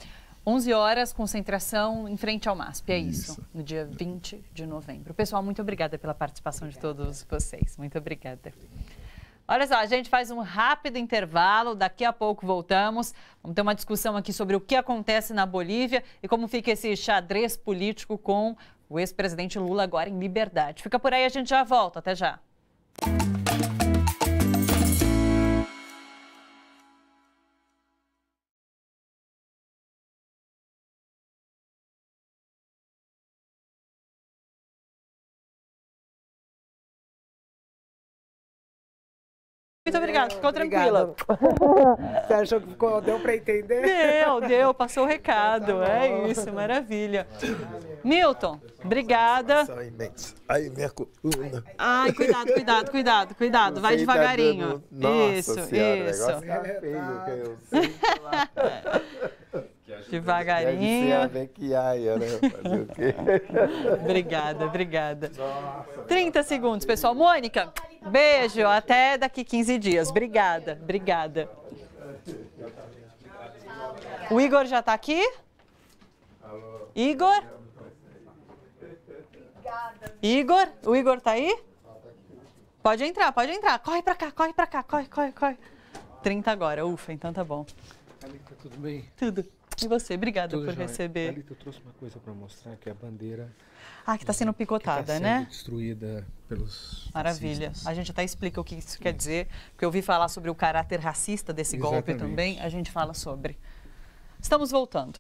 Speaker 2: 11 horas, concentração em frente ao MASP, é isso, no dia 20 de novembro. Pessoal, muito obrigada pela participação de todos vocês. Muito obrigada. Olha só, a gente faz um rápido intervalo, daqui a pouco voltamos. Vamos ter uma discussão aqui sobre o que acontece na Bolívia e como fica esse xadrez político com o ex-presidente Lula agora em liberdade. Fica por aí, a gente já volta. Até já. Muito obrigada, ficou tranquila.
Speaker 5: Você achou que ficou, deu para entender?
Speaker 2: Deu, passou o recado, é isso, maravilha. Milton, obrigada.
Speaker 7: Aí, minha coluna.
Speaker 2: Ai, cuidado, vai devagarinho.
Speaker 7: Nossa senhora,
Speaker 2: isso.
Speaker 7: O negócio tá feio, que eu sei.
Speaker 2: Devagarinho.
Speaker 7: Deve ser a né? Fazer o quê?
Speaker 2: Obrigada. 30 segundos, pessoal. Mônica, beijo, até daqui 15 dias. Obrigada. O Igor já está aqui? Igor? O Igor tá aí? Pode entrar. Corre pra cá, corre. 30 agora, ufa, então tá bom.
Speaker 8: Thalita, tudo bem?
Speaker 2: Tudo. E você? Obrigada por
Speaker 8: jóia.
Speaker 2: receber.
Speaker 8: Thalita, eu trouxe uma coisa para mostrar, que é a bandeira...
Speaker 2: que está sendo picotada,
Speaker 8: que tá sendo
Speaker 2: né?
Speaker 8: destruída pelos
Speaker 2: Maravilha.
Speaker 8: fascistas.
Speaker 2: A gente até explica o que isso quer dizer, porque eu ouvi falar sobre o caráter racista desse golpe também, a gente fala sobre. Estamos voltando.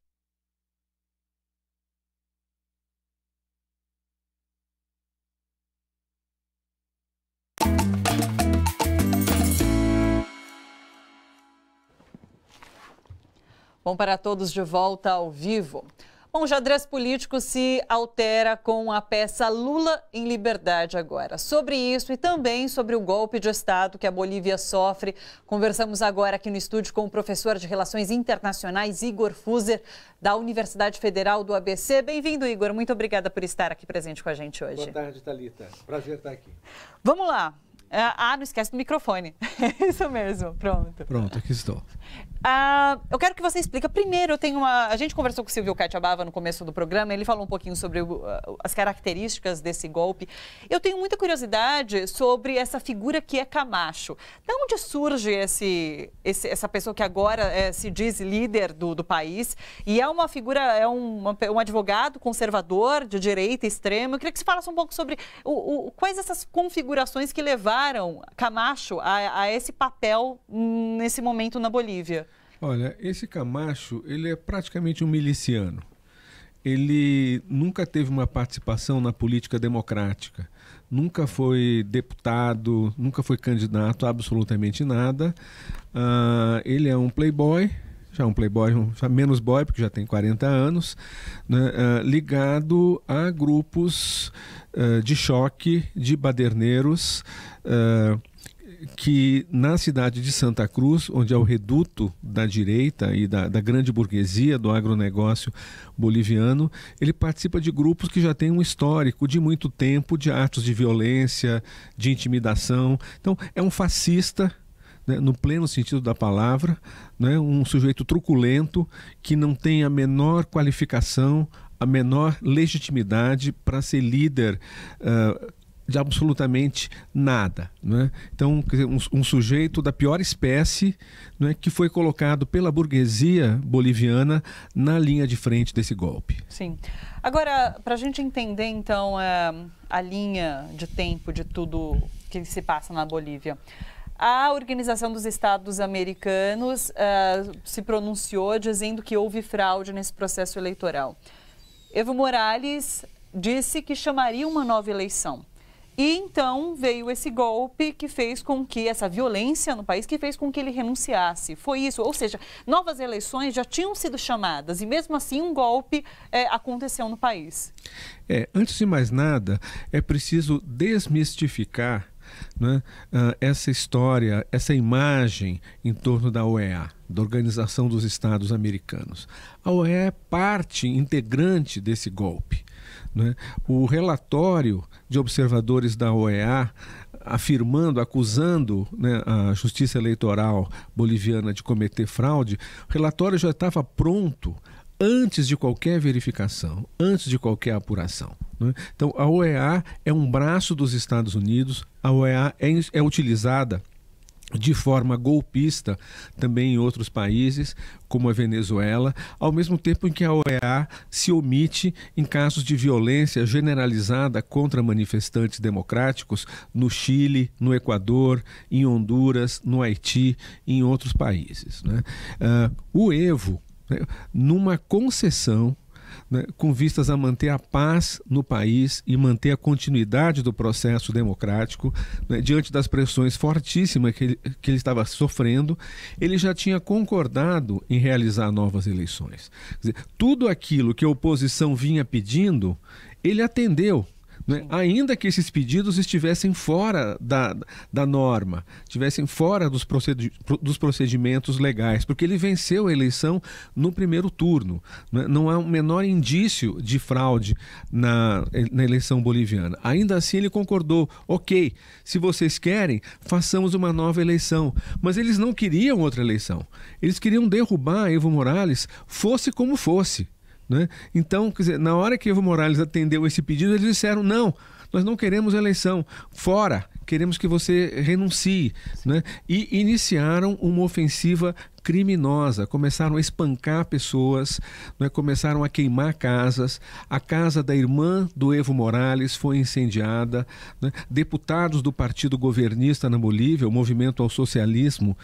Speaker 2: Bom, para todos de volta ao vivo. Bom, o xadrez político se altera com a peça Lula em Liberdade agora. Sobre isso e também sobre o golpe de Estado que a Bolívia sofre, conversamos agora aqui no estúdio com o professor de Relações Internacionais, Igor Fuser, da Universidade Federal do ABC. Bem-vindo, Igor. Muito obrigada por estar aqui presente com a gente hoje.
Speaker 8: Boa tarde, Thalita. Prazer estar aqui.
Speaker 2: Vamos lá. Não esquece do microfone. Isso mesmo, pronto.
Speaker 8: Pronto, aqui estou.
Speaker 2: Eu quero que você explique. Primeiro, a gente conversou com o Silvio Catiabava no começo do programa, ele falou um pouquinho sobre as características desse golpe. Eu tenho muita curiosidade sobre essa figura que é Camacho. De onde surge essa pessoa que agora se diz líder do país? E é uma figura, um advogado conservador, de direita, extrema. Eu queria que você falasse um pouco sobre quais essas configurações que levaram Camacho a esse papel nesse momento na Bolívia.
Speaker 8: Olha, esse Camacho, ele é praticamente um miliciano. Ele nunca teve uma participação na política democrática. Nunca foi deputado, nunca foi candidato a absolutamente nada. Ele é um playboy, já menos boy, porque já tem 40 anos, né, ligado a grupos de choque, de baderneiros, que na cidade de Santa Cruz, onde é o reduto da direita e da grande burguesia, do agronegócio boliviano, ele participa de grupos que já têm um histórico de muito tempo de atos de violência, de intimidação. Então, é um fascista, né, no pleno sentido da palavra, né, um sujeito truculento que não tem a menor qualificação, a menor legitimidade para ser líder de absolutamente nada, né? Então, um sujeito da pior espécie, né, que foi colocado pela burguesia boliviana na linha de frente desse golpe.
Speaker 2: Sim. Agora, para a gente entender, então, a linha de tempo de tudo que se passa na Bolívia, a Organização dos Estados Americanos se pronunciou dizendo que houve fraude nesse processo eleitoral. Evo Morales disse que chamaria uma nova eleição. E então veio esse golpe que fez com que, essa violência no país, que fez com que ele renunciasse. Foi isso, ou seja, novas eleições já tinham sido chamadas e mesmo assim um golpe aconteceu no país.
Speaker 8: Antes de mais nada, é preciso desmistificar, né, essa história, essa imagem em torno da OEA, da Organização dos Estados Americanos. A OEA é parte integrante desse golpe, né? O relatório de observadores da OEA afirmando, acusando, né, a Justiça Eleitoral boliviana de cometer fraude, o relatório já estava pronto antes de qualquer verificação, antes de qualquer apuração, né? Então, a OEA é um braço dos Estados Unidos, a OEA é utilizada de forma golpista também em outros países, como a Venezuela, ao mesmo tempo em que a OEA se omite em casos de violência generalizada contra manifestantes democráticos no Chile, no Equador, em Honduras, no Haiti e em outros países, né? O Evo, né, numa concessão, né, com vistas a manter a paz no país e manter a continuidade do processo democrático, né, diante das pressões fortíssimas que ele estava sofrendo, ele já tinha concordado em realizar novas eleições. Quer dizer, tudo aquilo que a oposição vinha pedindo, ele atendeu, né? Ainda que esses pedidos estivessem fora da norma, estivessem fora dos procedimentos legais, porque ele venceu a eleição no primeiro turno, né? Não há um menor indício de fraude na eleição boliviana. Ainda assim ele concordou, ok, se vocês querem, façamos uma nova eleição. Mas eles não queriam outra eleição, eles queriam derrubar Evo Morales, fosse como fosse, né? Então, quer dizer, na hora que Evo Morales atendeu esse pedido, eles disseram, não, nós não queremos eleição, fora, queremos que você renuncie, né? E iniciaram uma ofensiva criminosa, começaram a espancar pessoas, né? Começaram a queimar casas, a casa da irmã do Evo Morales foi incendiada, né? Deputados do partido governista na Bolívia, o Movimento ao Socialismo,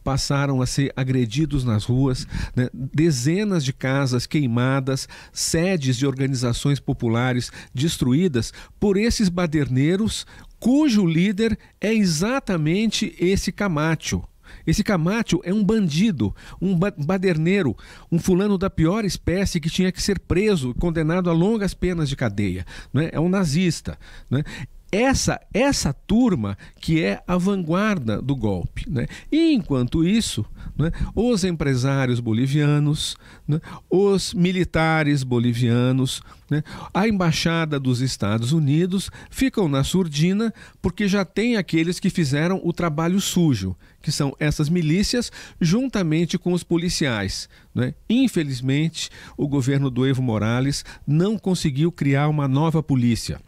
Speaker 8: passaram a ser agredidos nas ruas, né? Dezenas de casas queimadas, sedes de organizações populares destruídas por esses baderneiros, cujo líder é exatamente esse Camacho. Esse Camacho é um bandido, um baderneiro, um fulano da pior espécie que tinha que ser preso, condenado a longas penas de cadeia, né? É um nazista, né? Essa turma que é a vanguarda do golpe, né? E enquanto isso, né, os empresários bolivianos, né, os militares bolivianos, né, a embaixada dos Estados Unidos ficam na surdina porque já tem aqueles que fizeram o trabalho sujo, que são essas milícias juntamente com os policiais, né? Infelizmente, o governo do Evo Morales não conseguiu criar uma nova polícia.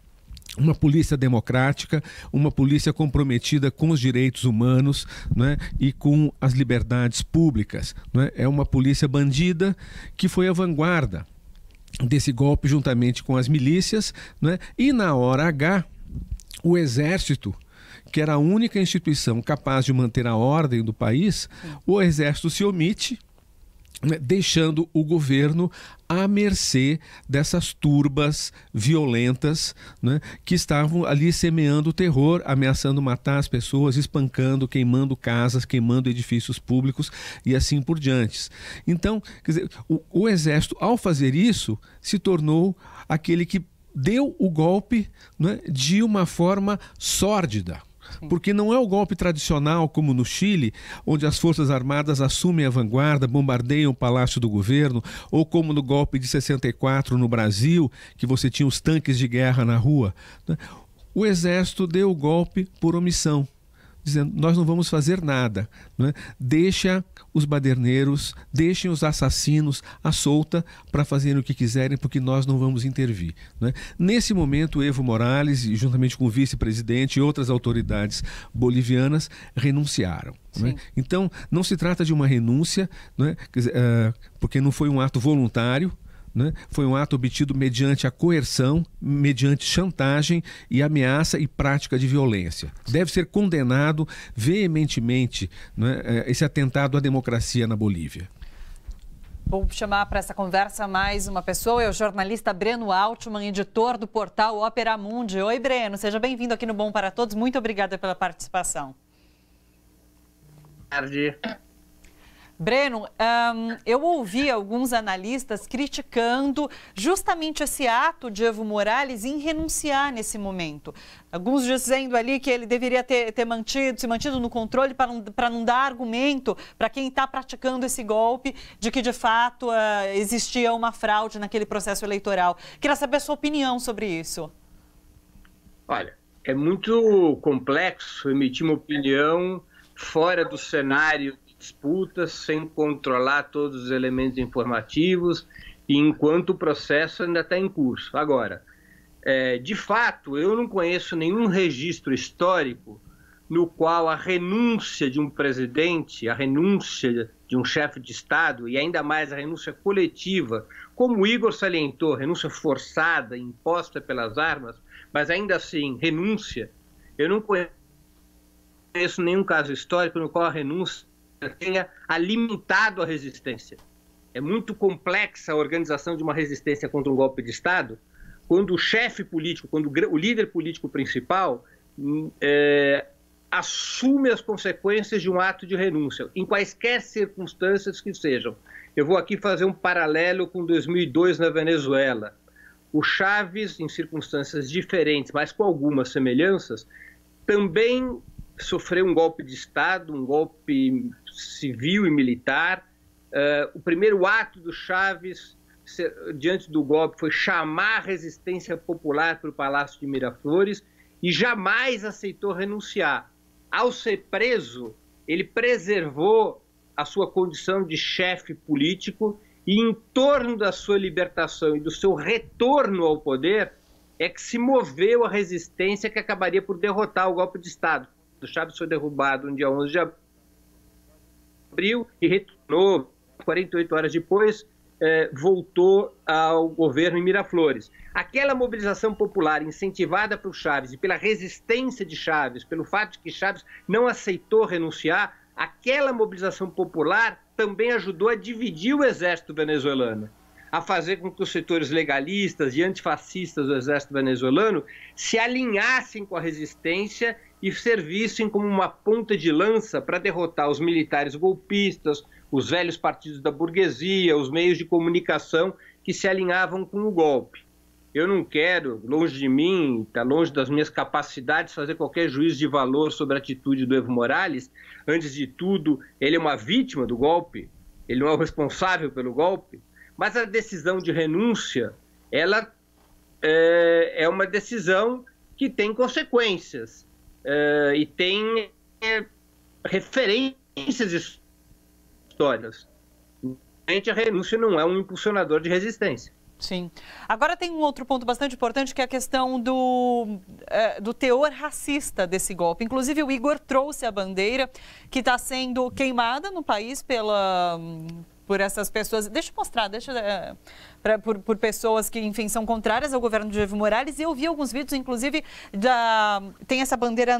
Speaker 8: Uma polícia democrática, uma polícia comprometida com os direitos humanos, né, e com as liberdades públicas, né? É uma polícia bandida que foi a vanguarda desse golpe juntamente com as milícias, né? E na hora H, o Exército, que era a única instituição capaz de manter a ordem do país, o Exército se omite, né, deixando o governo à mercê dessas turbas violentas, né, que estavam ali semeando o terror, ameaçando matar as pessoas, espancando, queimando casas, queimando edifícios públicos e assim por diante. Então, quer dizer, o Exército, ao fazer isso, se tornou aquele que deu o golpe, né, de uma forma sórdida. Porque não é o golpe tradicional, como no Chile, onde as Forças Armadas assumem a vanguarda, bombardeiam o Palácio do Governo, ou como no golpe de 64 no Brasil, que você tinha os tanques de guerra na rua. O Exército deu o golpe por omissão, dizendo, nós não vamos fazer nada, né? Deixa os baderneiros, deixem os assassinos à solta para fazerem o que quiserem, porque nós não vamos intervir, né? Nesse momento, Evo Morales, juntamente com o vice-presidente e outras autoridades bolivianas, renunciaram, né? Então, não se trata de uma renúncia, né? Quer dizer, porque não foi um ato voluntário, né? Foi um ato obtido mediante a coerção, mediante chantagem e ameaça e prática de violência. Deve ser condenado veementemente, né, esse atentado à democracia na Bolívia.
Speaker 2: Vou chamar para essa conversa mais uma pessoa, é o jornalista Breno Altman, editor do portal Opera Mundi. Oi, Breno, seja bem-vindo aqui no Bom para Todos. Muito obrigada pela participação.
Speaker 9: Boa tarde.
Speaker 2: Breno, eu ouvi alguns analistas criticando justamente esse ato de Evo Morales em renunciar nesse momento. Alguns dizendo ali que ele deveria se mantido no controle para não dar argumento para quem está praticando esse golpe de que, de fato, existia uma fraude naquele processo eleitoral. Queria saber a sua opinião sobre isso.
Speaker 9: Olha, É muito complexo emitir uma opinião fora do cenário de disputas, sem controlar todos os elementos informativos, e enquanto o processo ainda está em curso. Agora, de fato, eu não conheço nenhum registro histórico no qual a renúncia de um presidente, a renúncia de um chefe de Estado, e ainda mais a renúncia coletiva, como o Igor salientou, renúncia forçada, imposta pelas armas, mas ainda assim, renúncia, eu não conheço nenhum caso histórico no qual a renúncia tenha alimentado a resistência. É muito complexa a organização de uma resistência contra um golpe de Estado, quando o chefe político, quando o líder político principal assume as consequências de um ato de renúncia, em quaisquer circunstâncias que sejam. Eu vou aqui fazer um paralelo com 2002 na Venezuela. O Chávez, em circunstâncias diferentes, mas com algumas semelhanças, também sofreu um golpe de Estado, um golpe civil e militar. O primeiro ato do Chávez diante do golpe foi chamar a resistência popular para o Palácio de Miraflores e jamais aceitou renunciar. Ao ser preso, ele preservou a sua condição de chefe político e em torno da sua libertação e do seu retorno ao poder é que se moveu a resistência que acabaria por derrotar o golpe de Estado. O Chávez foi derrubado no dia 11 de abril e retornou 48 horas depois, voltou ao governo em Miraflores. Aquela mobilização popular incentivada por Chávez e pela resistência de Chávez, pelo fato de que Chávez não aceitou renunciar, aquela mobilização popular também ajudou a dividir o exército venezuelano, a fazer com que os setores legalistas e antifascistas do exército venezuelano se alinhassem com a resistência e servissem como uma ponta de lança para derrotar os militares golpistas, os velhos partidos da burguesia, os meios de comunicação que se alinhavam com o golpe. Eu não quero, longe de mim, está longe das minhas capacidades, fazer qualquer juízo de valor sobre a atitude do Evo Morales. Antes de tudo, ele é uma vítima do golpe, ele não é o responsável pelo golpe, mas a decisão de renúncia, ela é uma decisão que tem consequências e tem referências históricas. A renúncia não é um impulsionador de resistência.
Speaker 2: Sim. Agora tem um outro ponto bastante importante, que é a questão do teor racista desse golpe. Inclusive o Igor trouxe a bandeira que está sendo queimada no país por essas pessoas. Deixa eu mostrar, por pessoas que, enfim, são contrárias ao governo de Evo Morales. E eu vi alguns vídeos, inclusive, tem essa bandeira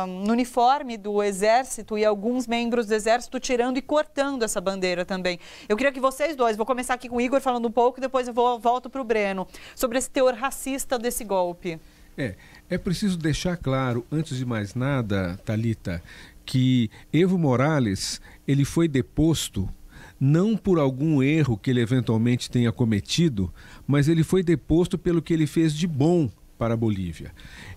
Speaker 2: no uniforme do Exército e alguns membros do Exército tirando e cortando essa bandeira também. Eu queria que vocês dois, vou começar aqui com o Igor falando um pouco, depois eu volto para o Breno, sobre esse teor racista desse golpe.
Speaker 8: É preciso deixar claro, antes de mais nada, Thalita, que Evo Morales, ele foi deposto não por algum erro que ele eventualmente tenha cometido, mas ele foi deposto pelo que ele fez de bom para a Bolívia.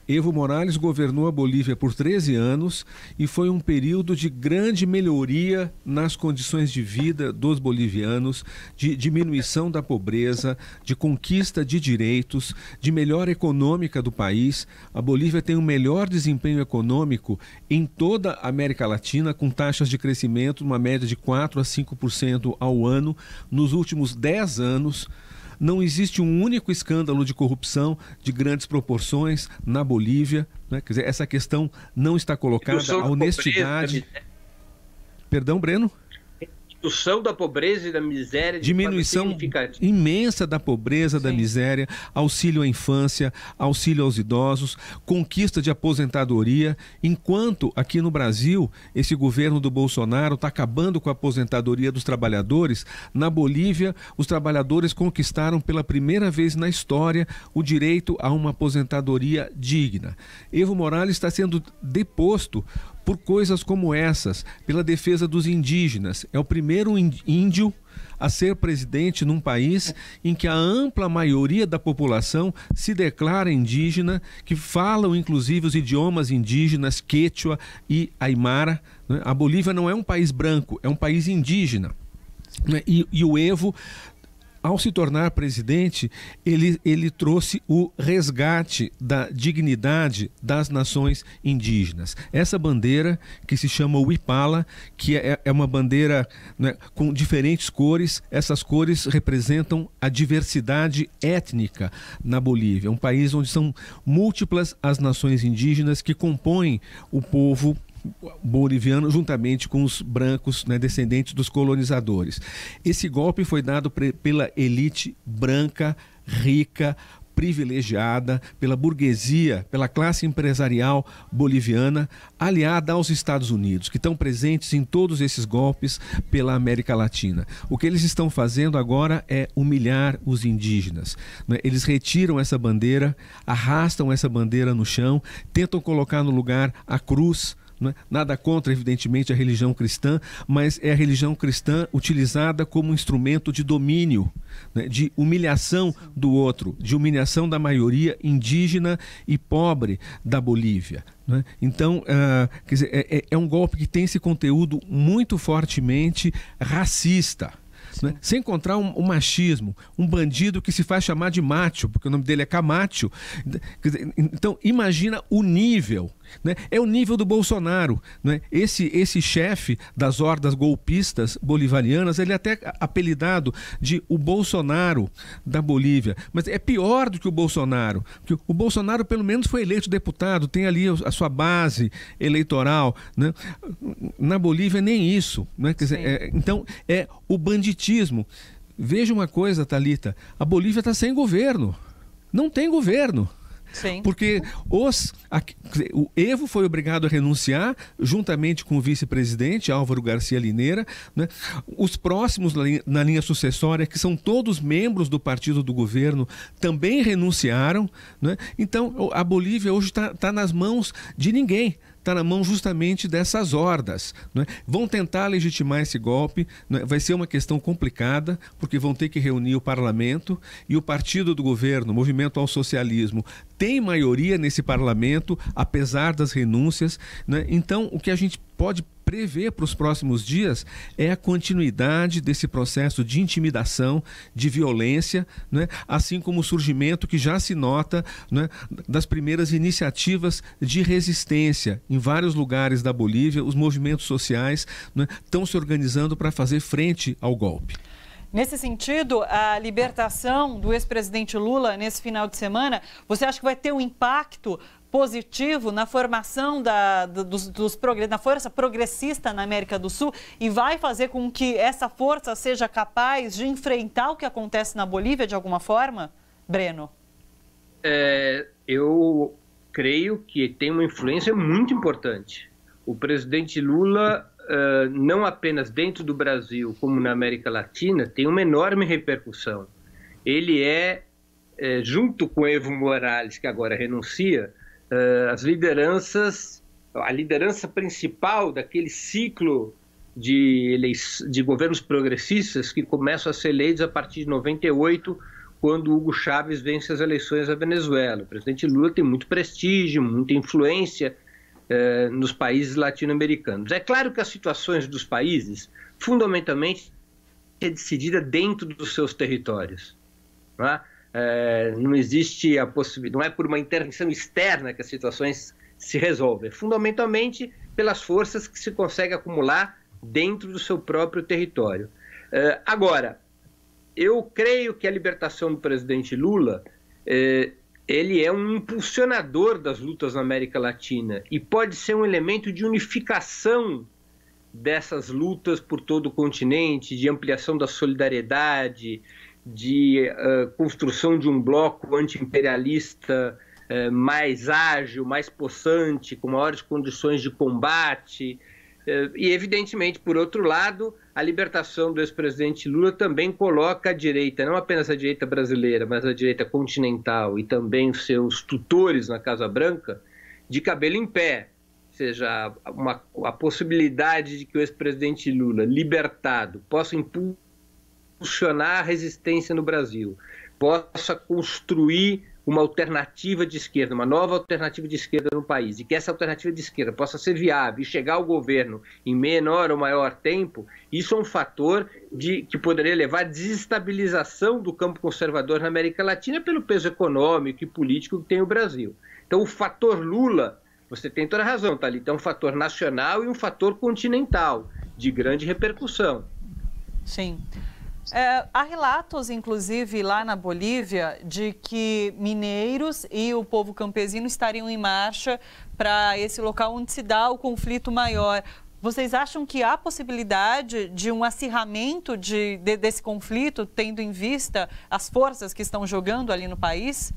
Speaker 8: Evo Morales governou a Bolívia por 13 anos e foi um período de grande melhoria nas condições de vida dos bolivianos, de diminuição da pobreza, de conquista de direitos, de melhora econômica do país. A Bolívia tem o melhor desempenho econômico em toda a América Latina, com taxas de crescimento, uma média de 4 a 5% ao ano nos últimos 10 anos. Não existe um único escândalo de corrupção de grandes proporções na Bolívia, né? Quer dizer, essa questão não está colocada. A honestidade... Perdão, Breno?
Speaker 9: Redução da pobreza e da miséria.
Speaker 8: Diminuição imensa da pobreza, da miséria, auxílio à infância, auxílio aos idosos, conquista de aposentadoria, enquanto aqui no Brasil esse governo do Bolsonaro está acabando com a aposentadoria dos trabalhadores. Na Bolívia, os trabalhadores conquistaram pela primeira vez na história o direito a uma aposentadoria digna. Evo Morales está sendo deposto por coisas como essas, pela defesa dos indígenas. É o primeiro índio a ser presidente num país em que a ampla maioria da população se declara indígena, que falam inclusive os idiomas indígenas, quechua e aimara. A Bolívia não é um país branco, é um país indígena. E o Evo, ao se tornar presidente, ele trouxe o resgate da dignidade das nações indígenas. Essa bandeira, que se chama o Ipala, que é uma bandeira, né, com diferentes cores, essas cores representam a diversidade étnica na Bolívia, um país onde são múltiplas as nações indígenas que compõem o povo boliviano, juntamente com os brancos, né, descendentes dos colonizadores. Esse golpe foi dado pela elite branca, rica, privilegiada, pela burguesia, pela classe empresarial boliviana, aliada aos Estados Unidos, que estão presentes em todos esses golpes pela América Latina. O que eles estão fazendo agora é humilhar os indígenas, né? Eles retiram essa bandeira, arrastam essa bandeira no chão, tentam colocar no lugar a cruz. Não é? Nada contra, evidentemente, a religião cristã, mas é a religião cristã utilizada como instrumento de domínio, né? De humilhação do outro, de humilhação da maioria indígena e pobre da Bolívia. Né? Então, quer dizer, é um golpe que tem esse conteúdo muito fortemente racista. Né? Sem encontrar um machismo, um bandido que se faz chamar de macho, porque o nome dele é Camacho. Então, imagina o nível, né? É o nível do Bolsonaro, né? Esse chefe das hordas golpistas bolivarianas, ele é até apelidado de o Bolsonaro da Bolívia, mas é pior do que o Bolsonaro, porque o Bolsonaro pelo menos foi eleito deputado, tem ali a sua base eleitoral, né? Na Bolívia nem isso, né? Quer dizer, então é o banditismo. Veja uma coisa, Thalita, a Bolívia está sem governo, não tem governo.
Speaker 2: Sim.
Speaker 8: Porque o Evo foi obrigado a renunciar, juntamente com o vice-presidente Álvaro Garcia Linera, né? Os próximos na linha sucessória, que são todos membros do partido do governo, também renunciaram, né? Então, a Bolívia hoje está nas mãos de ninguém. Está na mão justamente dessas hordas, né? Vão tentar legitimar esse golpe, né? Vai ser uma questão complicada, porque vão ter que reunir o parlamento e o partido do governo, o Movimento ao Socialismo, tem maioria nesse parlamento, apesar das renúncias, né? Então, o que a gente pode prever para os próximos dias é a continuidade desse processo de intimidação, de violência, né? Assim como o surgimento que já se nota, né, das primeiras iniciativas de resistência em vários lugares da Bolívia. Os movimentos sociais, né, estão se organizando para fazer frente ao golpe.
Speaker 2: Nesse sentido, a libertação do ex-presidente Lula nesse final de semana, você acha que vai ter um impacto positivo na formação na força progressista na América do Sul e vai fazer com que essa força seja capaz de enfrentar o que acontece na Bolívia de alguma forma? Breno?
Speaker 9: Eu creio que tem uma influência muito importante. O presidente Lula, não apenas dentro do Brasil, como na América Latina, tem uma enorme repercussão. Ele junto com Evo Morales, que agora renuncia, a liderança principal daquele ciclo de governos progressistas que começam a ser eleitos a partir de 98, quando Hugo Chávez vence as eleições da Venezuela. O presidente Lula tem muito prestígio, muita influência nos países latino-americanos. É claro que as situações dos países, fundamentalmente, é decidida dentro dos seus territórios, não é? Não existe a possibilidade, não é por uma intervenção externa que as situações se resolvem, fundamentalmente pelas forças que se consegue acumular dentro do seu próprio território. Agora, eu creio que a libertação do presidente Lula, ele é um impulsionador das lutas na América Latina e pode ser um elemento de unificação dessas lutas por todo o continente, de ampliação da solidariedade, de construção de um bloco anti-imperialista mais ágil, mais possante, com maiores condições de combate. E, evidentemente, por outro lado, a libertação do ex-presidente Lula também coloca a direita, não apenas a direita brasileira, mas a direita continental e também os seus tutores na Casa Branca, de cabelo em pé. Ou seja, a possibilidade de que o ex-presidente Lula, libertado, possa impulsionar a resistência no Brasil, possa construir uma alternativa de esquerda, uma nova alternativa de esquerda no país, e que essa alternativa de esquerda possa ser viável e chegar ao governo em menor ou maior tempo, isso é um fator que poderia levar à desestabilização do campo conservador na América Latina pelo peso econômico e político que tem o Brasil. Então, o fator Lula, você tem toda a razão, Thalita, é um fator nacional e um fator continental, de grande repercussão.
Speaker 2: Sim. Há relatos, inclusive, lá na Bolívia, de que mineiros e o povo campesino estariam em marcha para esse local onde se dá o conflito maior. Vocês acham que há possibilidade de um acirramento desse conflito, tendo em vista as forças que estão jogando ali no país?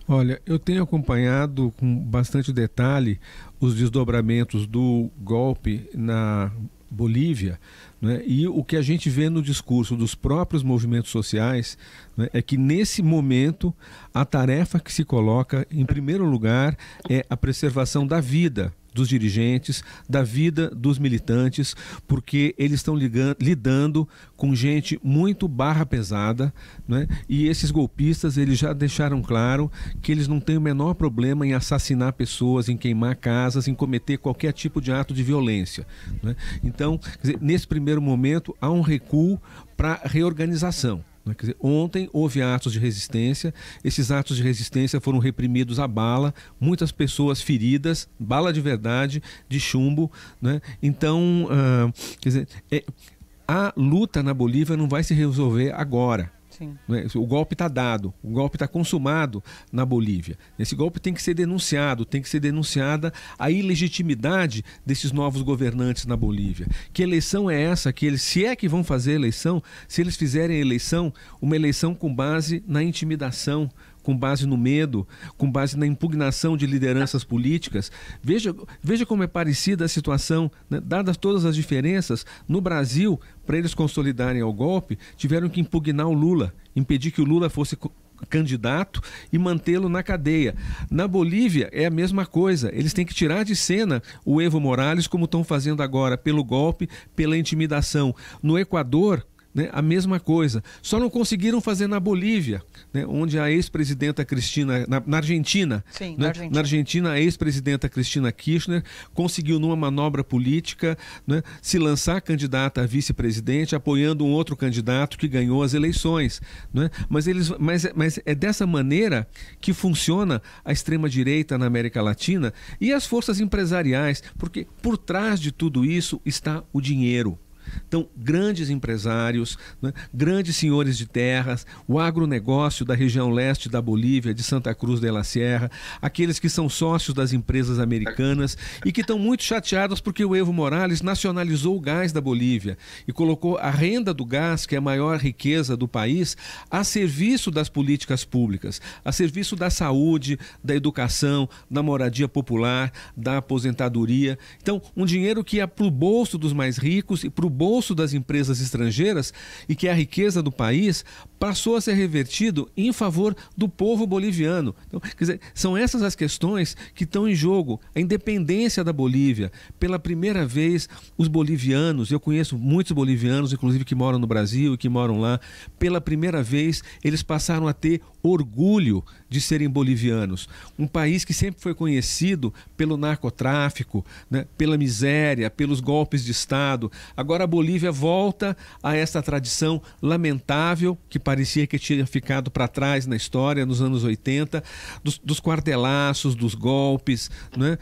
Speaker 8: Olha, eu tenho acompanhado com bastante detalhe os desdobramentos do golpe na Bolívia, né? E o que a gente vê no discurso dos próprios movimentos sociais, né, é que nesse momento a tarefa que se coloca em primeiro lugar é a preservação da vida dos dirigentes, da vida dos militantes, porque eles estão lidando com gente muito barra pesada, né? E esses golpistas, eles já deixaram claro que eles não têm o menor problema em assassinar pessoas, em queimar casas, em cometer qualquer tipo de ato de violência, né? Então, quer dizer, nesse primeiro momento, há um recuo para reorganização. Quer dizer, ontem houve atos de resistência, esses atos de resistência foram reprimidos a bala, muitas pessoas feridas, bala de verdade, de chumbo, né? Então, quer dizer, a luta na Bolívia não vai se resolver agora.
Speaker 2: Sim.
Speaker 8: O golpe está dado, o golpe está consumado na Bolívia. Esse golpe tem que ser denunciado, tem que ser denunciada a ilegitimidade desses novos governantes na Bolívia. Que eleição é essa? Que eles, se é que vão fazer eleição, se eles fizerem eleição, uma eleição com base na intimidação, com base no medo, com base na impugnação de lideranças políticas. Veja como é parecida a situação, né? Dadas todas as diferenças, no Brasil, para eles consolidarem o golpe, tiveram que impugnar o Lula, impedir que o Lula fosse candidato e mantê-lo na cadeia. Na Bolívia é a mesma coisa, eles têm que tirar de cena o Evo Morales, como estão fazendo agora, pelo golpe, pela intimidação. No Equador, né, a mesma coisa. Só não conseguiram fazer na Bolívia, né, onde a ex-presidenta Cristina... Na Argentina.
Speaker 2: Sim,
Speaker 8: né, na Argentina, a ex-presidenta Cristina Kirchner conseguiu, numa manobra política, né, se lançar candidata a vice-presidente, apoiando um outro candidato que ganhou as eleições. Né? Mas é dessa maneira que funciona a extrema-direita na América Latina e as forças empresariais, porque por trás de tudo isso está o dinheiro. Então, grandes empresários, né, grandes senhores de terras, o agronegócio da região leste da Bolívia, de Santa Cruz de la Sierra, aqueles que são sócios das empresas americanas e que estão muito chateados porque o Evo Morales nacionalizou o gás da Bolívia e colocou a renda do gás, que é a maior riqueza do país, a serviço das políticas públicas, a serviço da saúde, da educação, da moradia popular, da aposentadoria. Então, um dinheiro que ia para o bolso dos mais ricos e para o bolso das empresas estrangeiras e que a riqueza do país passou a ser revertido em favor do povo boliviano. Então, quer dizer, são essas as questões que estão em jogo. A independência da Bolívia. Pela primeira vez, os bolivianos, eu conheço muitos bolivianos, inclusive que moram no Brasil e que moram lá, pela primeira vez eles passaram a ter orgulho de serem bolivianos. Um país que sempre foi conhecido pelo narcotráfico, né, pela miséria, pelos golpes de Estado. Agora a Bolívia volta a essa tradição lamentável que parecia que tinha ficado para trás na história nos anos 80, dos quartelaços, dos golpes, né?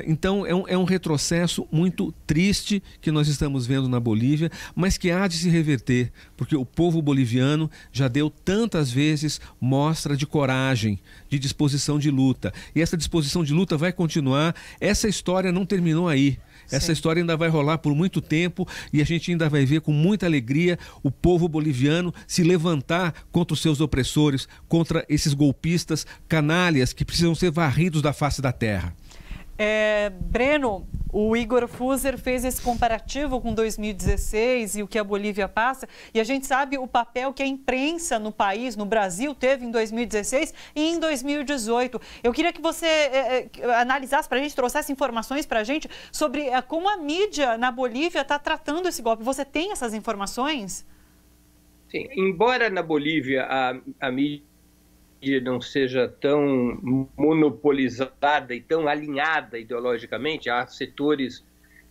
Speaker 8: Então é um retrocesso muito triste que nós estamos vendo na Bolívia, mas que há de se reverter, porque o povo boliviano já deu tantas vezes mostra de coragem, de disposição de luta. E essa disposição de luta vai continuar. Essa história não terminou aí. Essa história ainda vai rolar por muito tempo e a gente ainda vai ver com muita alegria o povo boliviano se levantar contra os seus opressores, contra esses golpistas canalhas que precisam ser varridos da face da terra.
Speaker 2: Breno, o Igor Fuser fez esse comparativo com 2016 e o que a Bolívia passa, e a gente sabe o papel que a imprensa no país, no Brasil, teve em 2016 e em 2018. Eu queria que você analisasse para a gente, trouxesse informações para a gente sobre como a mídia na Bolívia está tratando esse golpe. Você tem essas informações?
Speaker 9: Sim, embora na Bolívia a mídia mídia não seja tão monopolizada e tão alinhada ideologicamente, há setores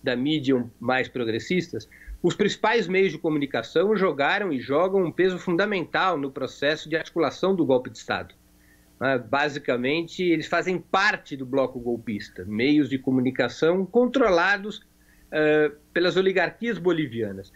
Speaker 9: da mídia mais progressistas, os principais meios de comunicação jogaram e jogam um peso fundamental no processo de articulação do golpe de Estado. Basicamente, eles fazem parte do bloco golpista, meios de comunicação controlados pelas oligarquias bolivianas.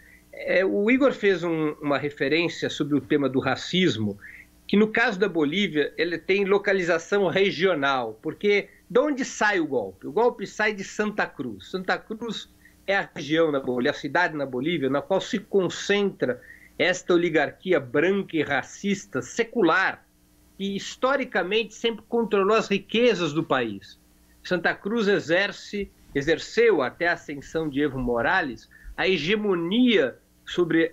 Speaker 9: O Igor fez uma referência sobre o tema do racismo, que no caso da Bolívia, ele tem localização regional, porque de onde sai o golpe? O golpe sai de Santa Cruz. Santa Cruz é a região na Bolívia, a cidade na Bolívia, na qual se concentra esta oligarquia branca e racista secular, que historicamente sempre controlou as riquezas do país. Santa Cruz exerceu, até a ascensão de Evo Morales, a hegemonia sobre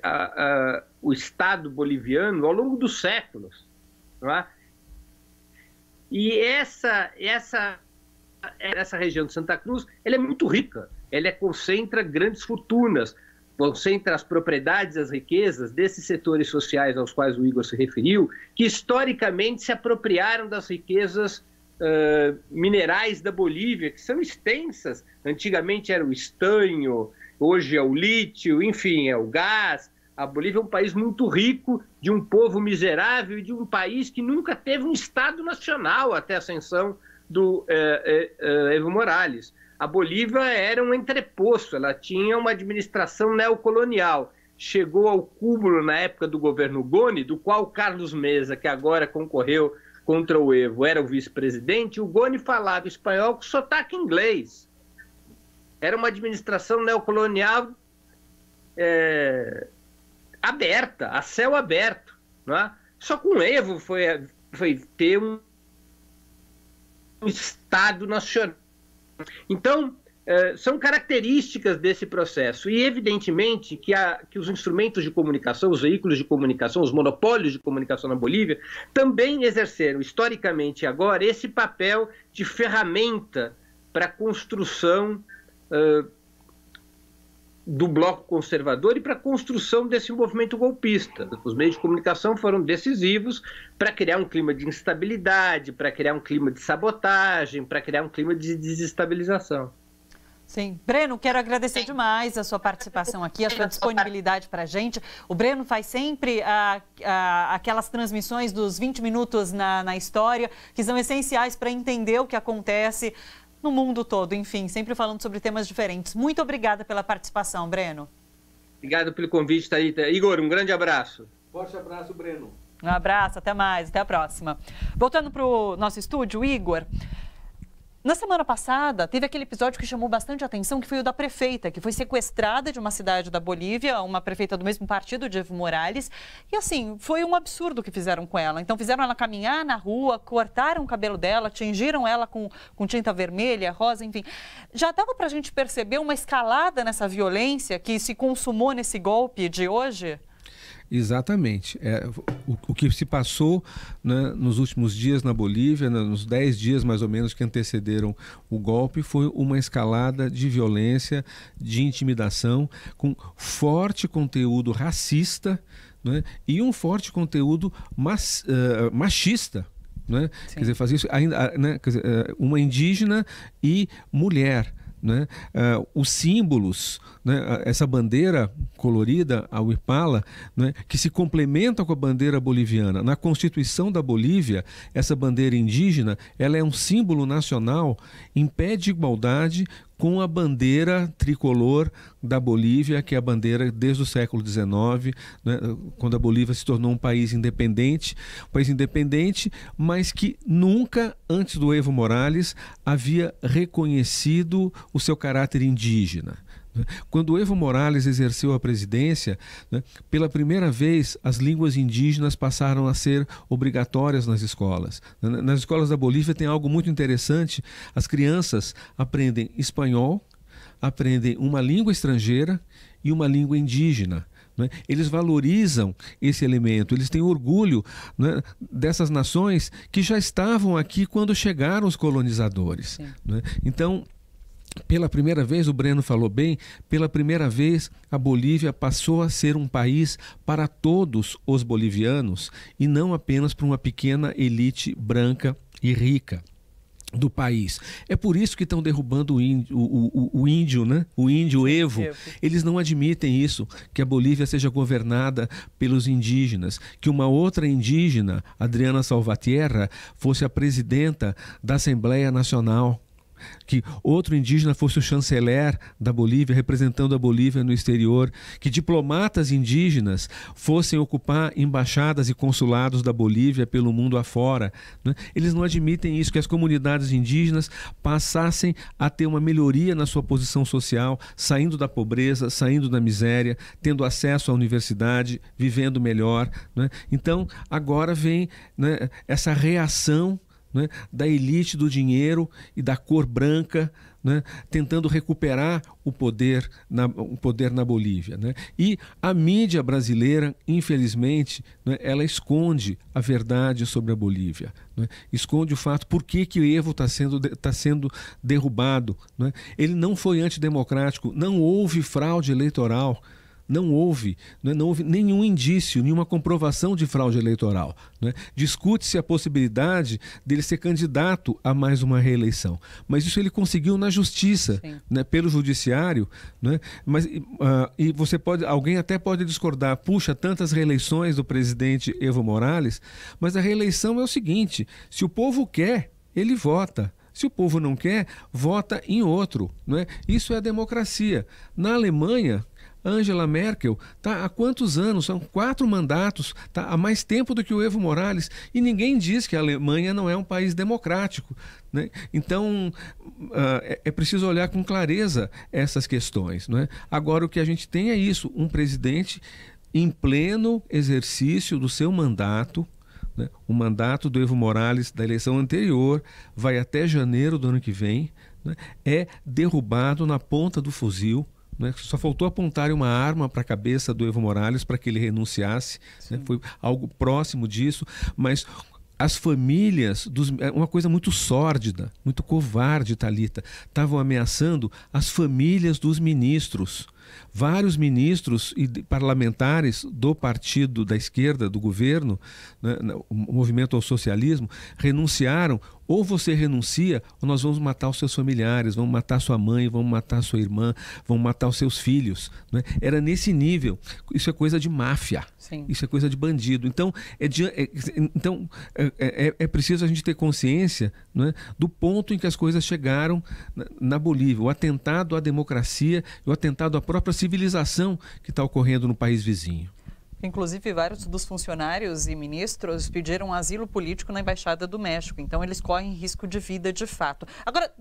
Speaker 9: o Estado boliviano ao longo dos séculos. Não é? E essa região de Santa Cruz, ela é muito rica, ela concentra grandes fortunas, concentra as propriedades, as riquezas desses setores sociais aos quais o Igor se referiu, que historicamente se apropriaram das riquezas minerais da Bolívia, que são extensas. Antigamente era o estanho, hoje é o lítio, enfim, é o gás. A Bolívia é um país muito rico, de um povo miserável e de um país que nunca teve um Estado nacional até a ascensão do Evo Morales. A Bolívia era um entreposto, ela tinha uma administração neocolonial. Chegou ao cúmulo na época do governo Goni, do qual Carlos Mesa, que agora concorreu contra o Evo, era o vice-presidente. O Goni falava espanhol com sotaque inglês. Era uma administração neocolonial aberta, a céu aberto. Não é? Só com o Evo foi ter um Estado nacional. Então, são características desse processo. E, evidentemente, que os instrumentos de comunicação, os veículos de comunicação, os monopólios de comunicação na Bolívia, também exerceram, historicamente agora, esse papel de ferramenta para a construção do bloco conservador e para a construção desse movimento golpista. Os meios de comunicação foram decisivos para criar um clima de instabilidade, para criar um clima de sabotagem, para criar um clima de desestabilização.
Speaker 2: Sim. Breno, quero agradecer demais a sua participação aqui, a sua disponibilidade para a gente. O Breno faz sempre aquelas transmissões dos 20 minutos na história, que são essenciais para entender o que acontece no mundo todo, enfim, sempre falando sobre temas diferentes. Muito obrigada pela participação, Breno.
Speaker 9: Obrigado pelo convite, Thalita. Igor, um grande abraço.
Speaker 8: Forte abraço, Breno.
Speaker 2: Um abraço, até mais, até a próxima. Voltando para o nosso estúdio, Igor, na semana passada teve aquele episódio que chamou bastante atenção, que foi o da prefeita, que foi sequestrada de uma cidade da Bolívia, uma prefeita do mesmo partido de Evo Morales, e assim, foi um absurdo o que fizeram com ela. Então fizeram ela caminhar na rua, cortaram o cabelo dela, tingiram ela com tinta vermelha, rosa, enfim. Já dava para a gente perceber uma escalada nessa violência que se consumou nesse golpe de hoje?
Speaker 8: Exatamente. O que se passou, né, nos últimos dias na Bolívia, nos 10 dias mais ou menos que antecederam o golpe, foi uma escalada de violência, de intimidação, com forte conteúdo racista, né, e um forte conteúdo machista. Né? Quer dizer, fazer isso ainda, né, quer dizer, uma indígena e mulher. Né? Os símbolos, né? Essa bandeira colorida, a Huipala, né? Que se complementa com a bandeira boliviana. Na Constituição da Bolívia, essa bandeira indígena, ela é um símbolo nacional em pé de igualdade com a bandeira tricolor da Bolívia, que é a bandeira desde o século XIX, né, quando a Bolívia se tornou um país independente, mas que nunca, antes do Evo Morales, havia reconhecido o seu caráter indígena. Quando o Evo Morales exerceu a presidência, né, pela primeira vez as línguas indígenas passaram a ser obrigatórias nas escolas. Nas escolas da Bolívia tem algo muito interessante: as crianças aprendem espanhol, aprendem uma língua estrangeira e uma língua indígena. Né? Eles valorizam esse elemento, eles têm orgulho, né, dessas nações que já estavam aqui quando chegaram os colonizadores. Né? Então, Pela primeira vez, o Breno falou bem, pela primeira vez a Bolívia passou a ser um país para todos os bolivianos e não apenas para uma pequena elite branca e rica do país. É por isso que estão derrubando o índio, né? O índio Evo. Eles não admitem isso, que a Bolívia seja governada pelos indígenas, que uma outra indígena, Adriana Salvatierra, fosse a presidenta da Assembleia Nacional, que outro indígena fosse o chanceler da Bolívia, representando a Bolívia no exterior, que diplomatas indígenas fossem ocupar embaixadas e consulados da Bolívia pelo mundo afora, né? Eles não admitem isso, que as comunidades indígenas passassem a ter uma melhoria na sua posição social, saindo da pobreza, saindo da miséria, tendo acesso à universidade, vivendo melhor, né? Então, agora vem, né, essa reação, né, da elite do dinheiro e da cor branca, né, tentando recuperar o poder na Bolívia, né? E a mídia brasileira, infelizmente, né, ela esconde a verdade sobre a Bolívia, né? Esconde o fato por que o Evo está sendo derrubado, né? Ele não foi antidemocrático, não houve fraude eleitoral. Não houve nenhum indício, nenhuma comprovação de fraude eleitoral, né? Discute-se a possibilidade dele ser candidato a mais uma reeleição. Mas isso ele conseguiu na justiça, né, pelo judiciário, né? Mas, e alguém até pode discordar, puxa, tantas reeleições do presidente Evo Morales, mas a reeleição é o seguinte: se o povo quer, ele vota. Se o povo não quer, vota em outro, né? Isso é a democracia. Na Alemanha, Angela Merkel está há quantos anos? São 4 mandatos, está há mais tempo do que o Evo Morales, e ninguém diz que a Alemanha não é um país democrático, né? Então, é preciso olhar com clareza essas questões, né? Agora, o que a gente tem é isso, um presidente em pleno exercício do seu mandato, né? O mandato do Evo Morales da eleição anterior vai até janeiro do ano que vem, né? É derrubado na ponta do fuzil, né? Só faltou apontarem uma arma para a cabeça do Evo Morales para que ele renunciasse, né? Foi algo próximo disso, mas as famílias, uma coisa muito sórdida, muito covarde, Thalita, estavam ameaçando as famílias dos ministros. Vários ministros e parlamentares do partido da esquerda, do governo, né, o movimento ao socialismo, renunciaram. Ou você renuncia, ou nós vamos matar os seus familiares, vamos matar sua mãe, vamos matar sua irmã, vamos matar os seus filhos, né? Era nesse nível. Isso é coisa de máfia. Sim. Isso é coisa de bandido. Então, é preciso a gente ter consciência, né, do ponto em que as coisas chegaram na Bolívia. O atentado à democracia e o atentado à própria civilização que está ocorrendo no país vizinho.
Speaker 2: Inclusive, vários dos funcionários e ministros pediram asilo político na Embaixada do México. Então, eles correm risco de vida, de fato. Agora,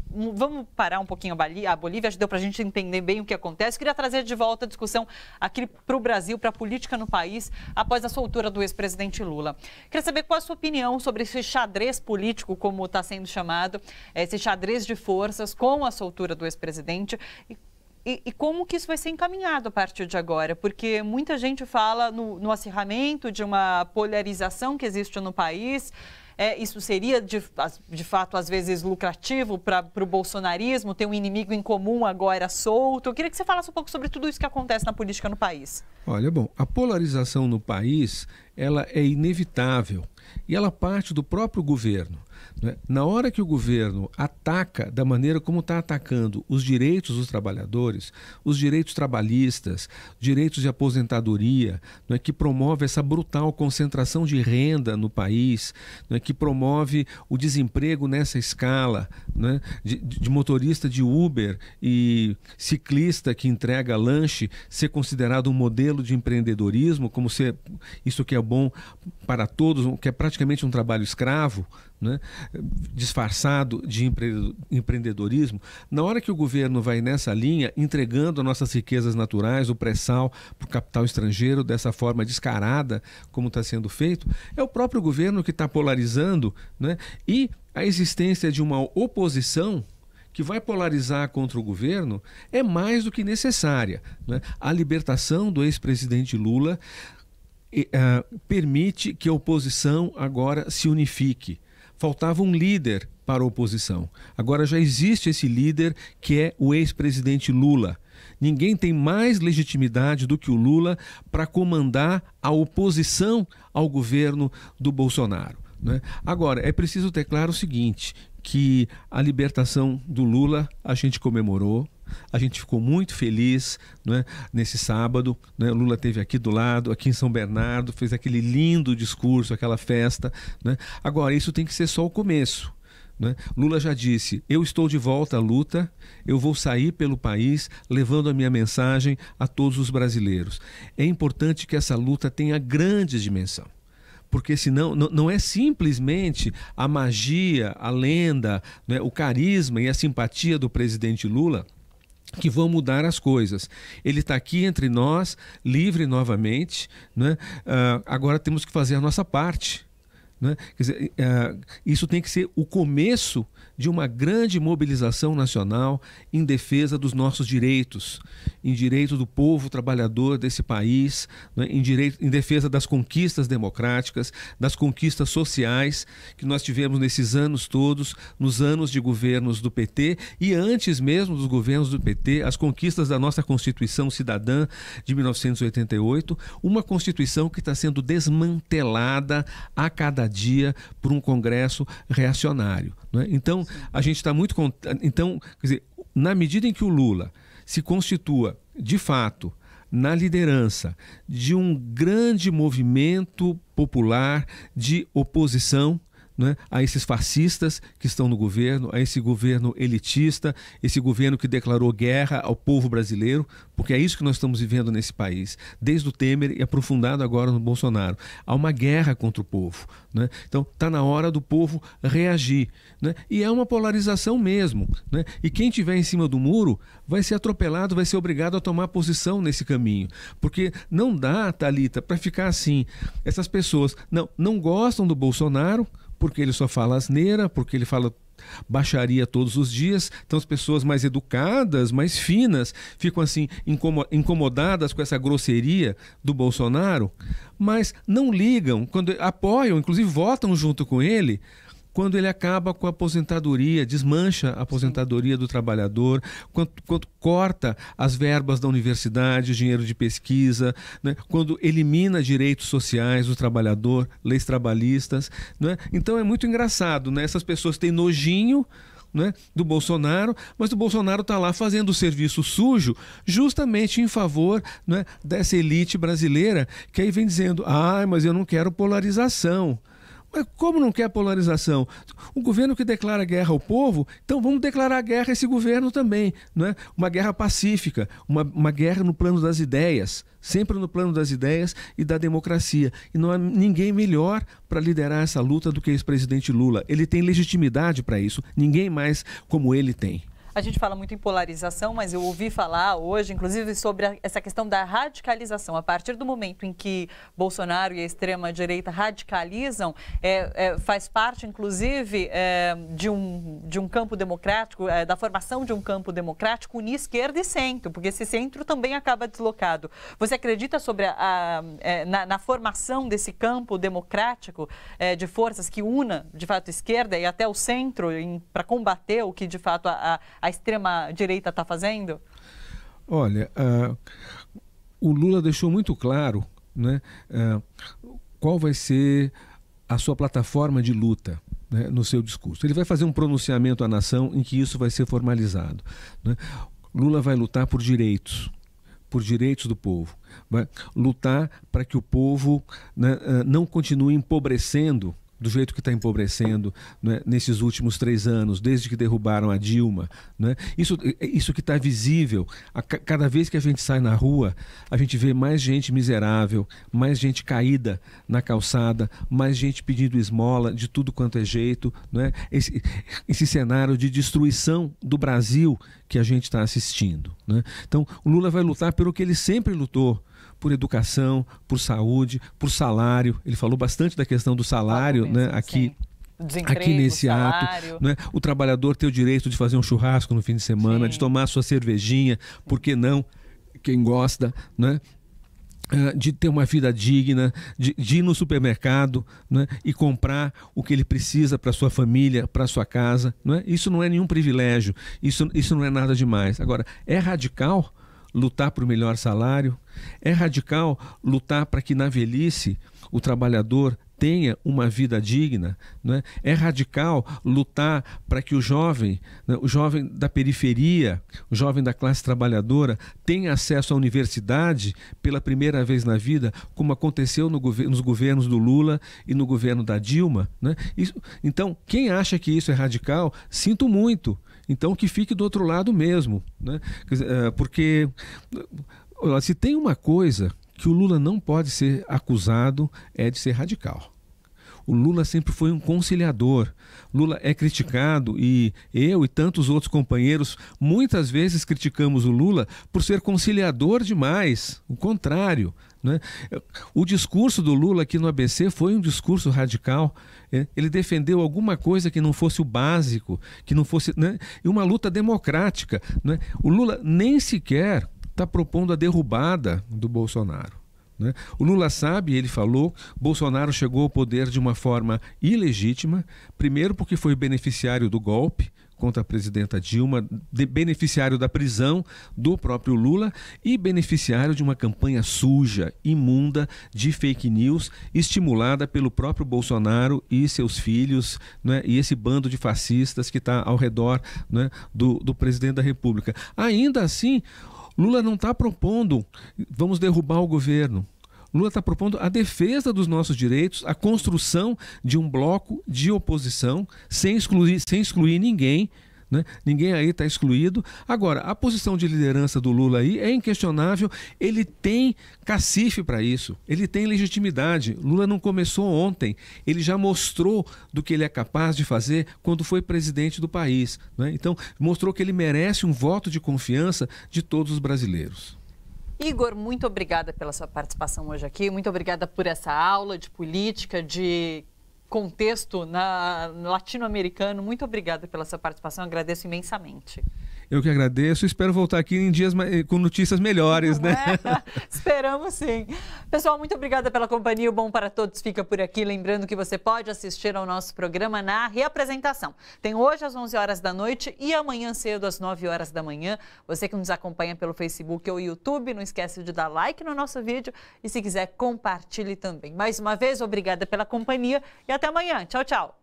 Speaker 2: vamos parar um pouquinho a Bolívia. Acho que deu para a gente entender bem o que acontece. Queria trazer de volta a discussão aqui para o Brasil, para a política no país, após a soltura do ex-presidente Lula. Queria saber qual a sua opinião sobre esse xadrez político, como está sendo chamado, esse xadrez de forças com a soltura do ex-presidente. E como que isso vai ser encaminhado a partir de agora? Porque muita gente fala no acirramento de uma polarização que existe no país. Isso seria, de fato, às vezes lucrativo para o bolsonarismo, ter um inimigo em comum agora solto. Eu queria que você falasse um pouco sobre tudo isso que acontece na política no país.
Speaker 8: Olha, bom, a polarização no país, ela é inevitável e ela parte do próprio governo, né? Na hora que o governo ataca da maneira como está atacando os direitos dos trabalhadores, os direitos trabalhistas, direitos de aposentadoria, né, que promove essa brutal concentração de renda no país, né, que promove o desemprego nessa escala, né, de motorista de Uber e ciclista que entrega lanche ser considerado um modelo de empreendedorismo, como se isso que é bom para todos, que é praticamente um trabalho escravo, né, disfarçado de empreendedorismo. Na hora que o governo vai nessa linha, entregando as nossas riquezas naturais, o pré-sal para o capital estrangeiro dessa forma descarada, como está sendo feito, é o próprio governo que está polarizando, né, e a existência de uma oposição que vai polarizar contra o governo é mais do que necessária, né? A libertação do ex-presidente Lula permite que a oposição agora se unifique. Faltava um líder para a oposição. Agora já existe esse líder que é o ex-presidente Lula. Ninguém tem mais legitimidade do que o Lula para comandar a oposição ao governo do Bolsonaro, né? Agora, é preciso ter claro o seguinte, que a libertação do Lula a gente comemorou, a gente ficou muito feliz, né, nesse sábado, né? O Lula esteve aqui do lado, aqui em São Bernardo, fez aquele lindo discurso, aquela festa, né? Agora, isso tem que ser só o começo, né? Lula já disse, eu estou de volta à luta, eu vou sair pelo país levando a minha mensagem a todos os brasileiros. É importante que essa luta tenha grande dimensão, porque senão não é simplesmente a magia, a lenda, né, o carisma e a simpatia do presidente Lula que vão mudar as coisas. Ele está aqui entre nós, livre novamente, né? Agora temos que fazer a nossa parte, né? Quer dizer, isso tem que ser o começo de uma grande mobilização nacional em defesa dos nossos direitos, em direito do povo trabalhador desse país, né? Em defesa das conquistas democráticas, das conquistas sociais que nós tivemos nesses anos todos, nos anos de governos do PT e antes mesmo dos governos do PT, as conquistas da nossa Constituição Cidadã de 1988, uma Constituição que está sendo desmantelada a cada dia por um Congresso reacionário, né? Então, a gente está muito... Então, quer dizer, na medida em que o Lula se constitua, de fato, na liderança de um grande movimento popular de oposição, né, a esses fascistas que estão no governo, a esse governo elitista, esse governo que declarou guerra ao povo brasileiro, porque é isso que nós estamos vivendo nesse país, desde o Temer e aprofundado agora no Bolsonaro. Há uma guerra contra o povo, né? Então está na hora do povo reagir, né? E é uma polarização mesmo, né? E quem estiver em cima do muro vai ser atropelado, vai ser obrigado a tomar posição nesse caminho, porque não dá, Thalita, para ficar assim. Essas pessoas não gostam do Bolsonaro, porque ele só fala asneira, porque ele fala baixaria todos os dias. Então as pessoas mais educadas, mais finas, ficam assim incomodadas com essa grosseria do Bolsonaro, mas não ligam, quando apoiam, inclusive votam junto com ele, quando ele acaba com a aposentadoria, desmancha a aposentadoria do trabalhador, quando corta as verbas da universidade, o dinheiro de pesquisa, né? Quando elimina direitos sociais do trabalhador, leis trabalhistas, né? Então é muito engraçado, né? Essas pessoas têm nojinho, né, do Bolsonaro, mas o Bolsonaro está lá fazendo o serviço sujo justamente em favor, né, dessa elite brasileira que aí vem dizendo, mas eu não quero polarização. Mas como não quer polarização? Um governo que declara guerra ao povo, então vamos declarar guerra a esse governo também, não é? Uma guerra pacífica, uma guerra no plano das ideias, sempre no plano das ideias e da democracia. E não há ninguém melhor para liderar essa luta do que o ex-presidente Lula. Ele tem legitimidade para isso, ninguém mais como ele tem.
Speaker 2: A gente fala muito em polarização, mas eu ouvi falar hoje, inclusive, sobre essa questão da radicalização. A partir do momento em que Bolsonaro e a extrema-direita radicalizam, faz parte, inclusive, de um campo democrático, da formação de um campo democrático unir esquerda e centro, porque esse centro também acaba deslocado. Você acredita sobre na formação desse campo democrático de forças que una, de fato, a esquerda e até o centro para combater o que, de fato, a extrema-direita está fazendo?
Speaker 8: Olha, o Lula deixou muito claro, né, qual vai ser a sua plataforma de luta, né, no seu discurso. Ele vai fazer um pronunciamento à nação em que isso vai ser formalizado, né? Lula vai lutar por direitos do povo, vai lutar para que o povo, né, não continue empobrecendo do jeito que está empobrecendo, né, nesses últimos 3 anos, desde que derrubaram a Dilma, né? Isso que está visível. Cada vez que a gente sai na rua, a gente vê mais gente miserável, mais gente caída na calçada, mais gente pedindo esmola de tudo quanto é jeito, né? Esse cenário de destruição do Brasil que a gente está assistindo, né? Então, o Lula vai lutar pelo que ele sempre lutou, por educação, por saúde, por salário. Ele falou bastante da questão do salário, né, aqui nesse ato, né? O trabalhador ter o direito de fazer um churrasco no fim de semana, de tomar sua cervejinha, por que não? Quem gosta, né? de ter uma vida digna, de ir no supermercado, né, e comprar o que ele precisa para sua família, para sua casa. Né? Isso não é nenhum privilégio, isso não é nada demais. Agora, é radical lutar por melhor salário, é radical lutar para que na velhice o trabalhador tenha uma vida digna, né? É radical lutar para que o jovem, né, o jovem da periferia, o jovem da classe trabalhadora tenha acesso à universidade pela primeira vez na vida, como aconteceu nos governos do Lula e no governo da Dilma, né? Então, quem acha que isso é radical, sinto muito. Então, que fique do outro lado mesmo, né? Porque se tem uma coisa que o Lula não pode ser acusado, é de ser radical. O Lula sempre foi um conciliador. Lula é criticado e eu e tantos outros companheiros muitas vezes criticamos o Lula por ser conciliador demais. O contrário, né? O discurso do Lula aqui no ABC foi um discurso radical. Ele defendeu alguma coisa que não fosse o básico, que não fosse, né? E uma luta democrática, né? O Lula nem sequer está propondo a derrubada do Bolsonaro. O Lula sabe, ele falou, Bolsonaro chegou ao poder de uma forma ilegítima, primeiro porque foi beneficiário do golpe contra a presidenta Dilma, beneficiário da prisão do próprio Lula e beneficiário de uma campanha suja, imunda, de fake news, estimulada pelo próprio Bolsonaro e seus filhos, né, e esse bando de fascistas que está ao redor, né, do presidente da República. Ainda assim, Lula não está propondo, vamos derrubar o governo. Lula está propondo a defesa dos nossos direitos, a construção de um bloco de oposição, sem excluir ninguém, né? Ninguém aí está excluído. Agora, a posição de liderança do Lula aí é inquestionável, ele tem cacife para isso, ele tem legitimidade. Lula não começou ontem, ele já mostrou do que ele é capaz de fazer quando foi presidente do país, né? Então, mostrou que ele merece um voto de confiança de todos os brasileiros.
Speaker 2: Igor, muito obrigada pela sua participação hoje aqui, muito obrigada por essa aula de política, de contexto latino-americano. Muito obrigada pela sua participação, agradeço imensamente.
Speaker 8: Eu que agradeço, espero voltar aqui em dias com notícias melhores, né?
Speaker 2: Esperamos sim. Pessoal, muito obrigada pela companhia, o Bom para Todos fica por aqui. Lembrando que você pode assistir ao nosso programa na reapresentação. Tem hoje às 11 horas da noite e amanhã cedo às 9 horas da manhã. Você que nos acompanha pelo Facebook ou YouTube, não esquece de dar like no nosso vídeo e se quiser compartilhe também. Mais uma vez, obrigada pela companhia e até amanhã. Tchau, tchau.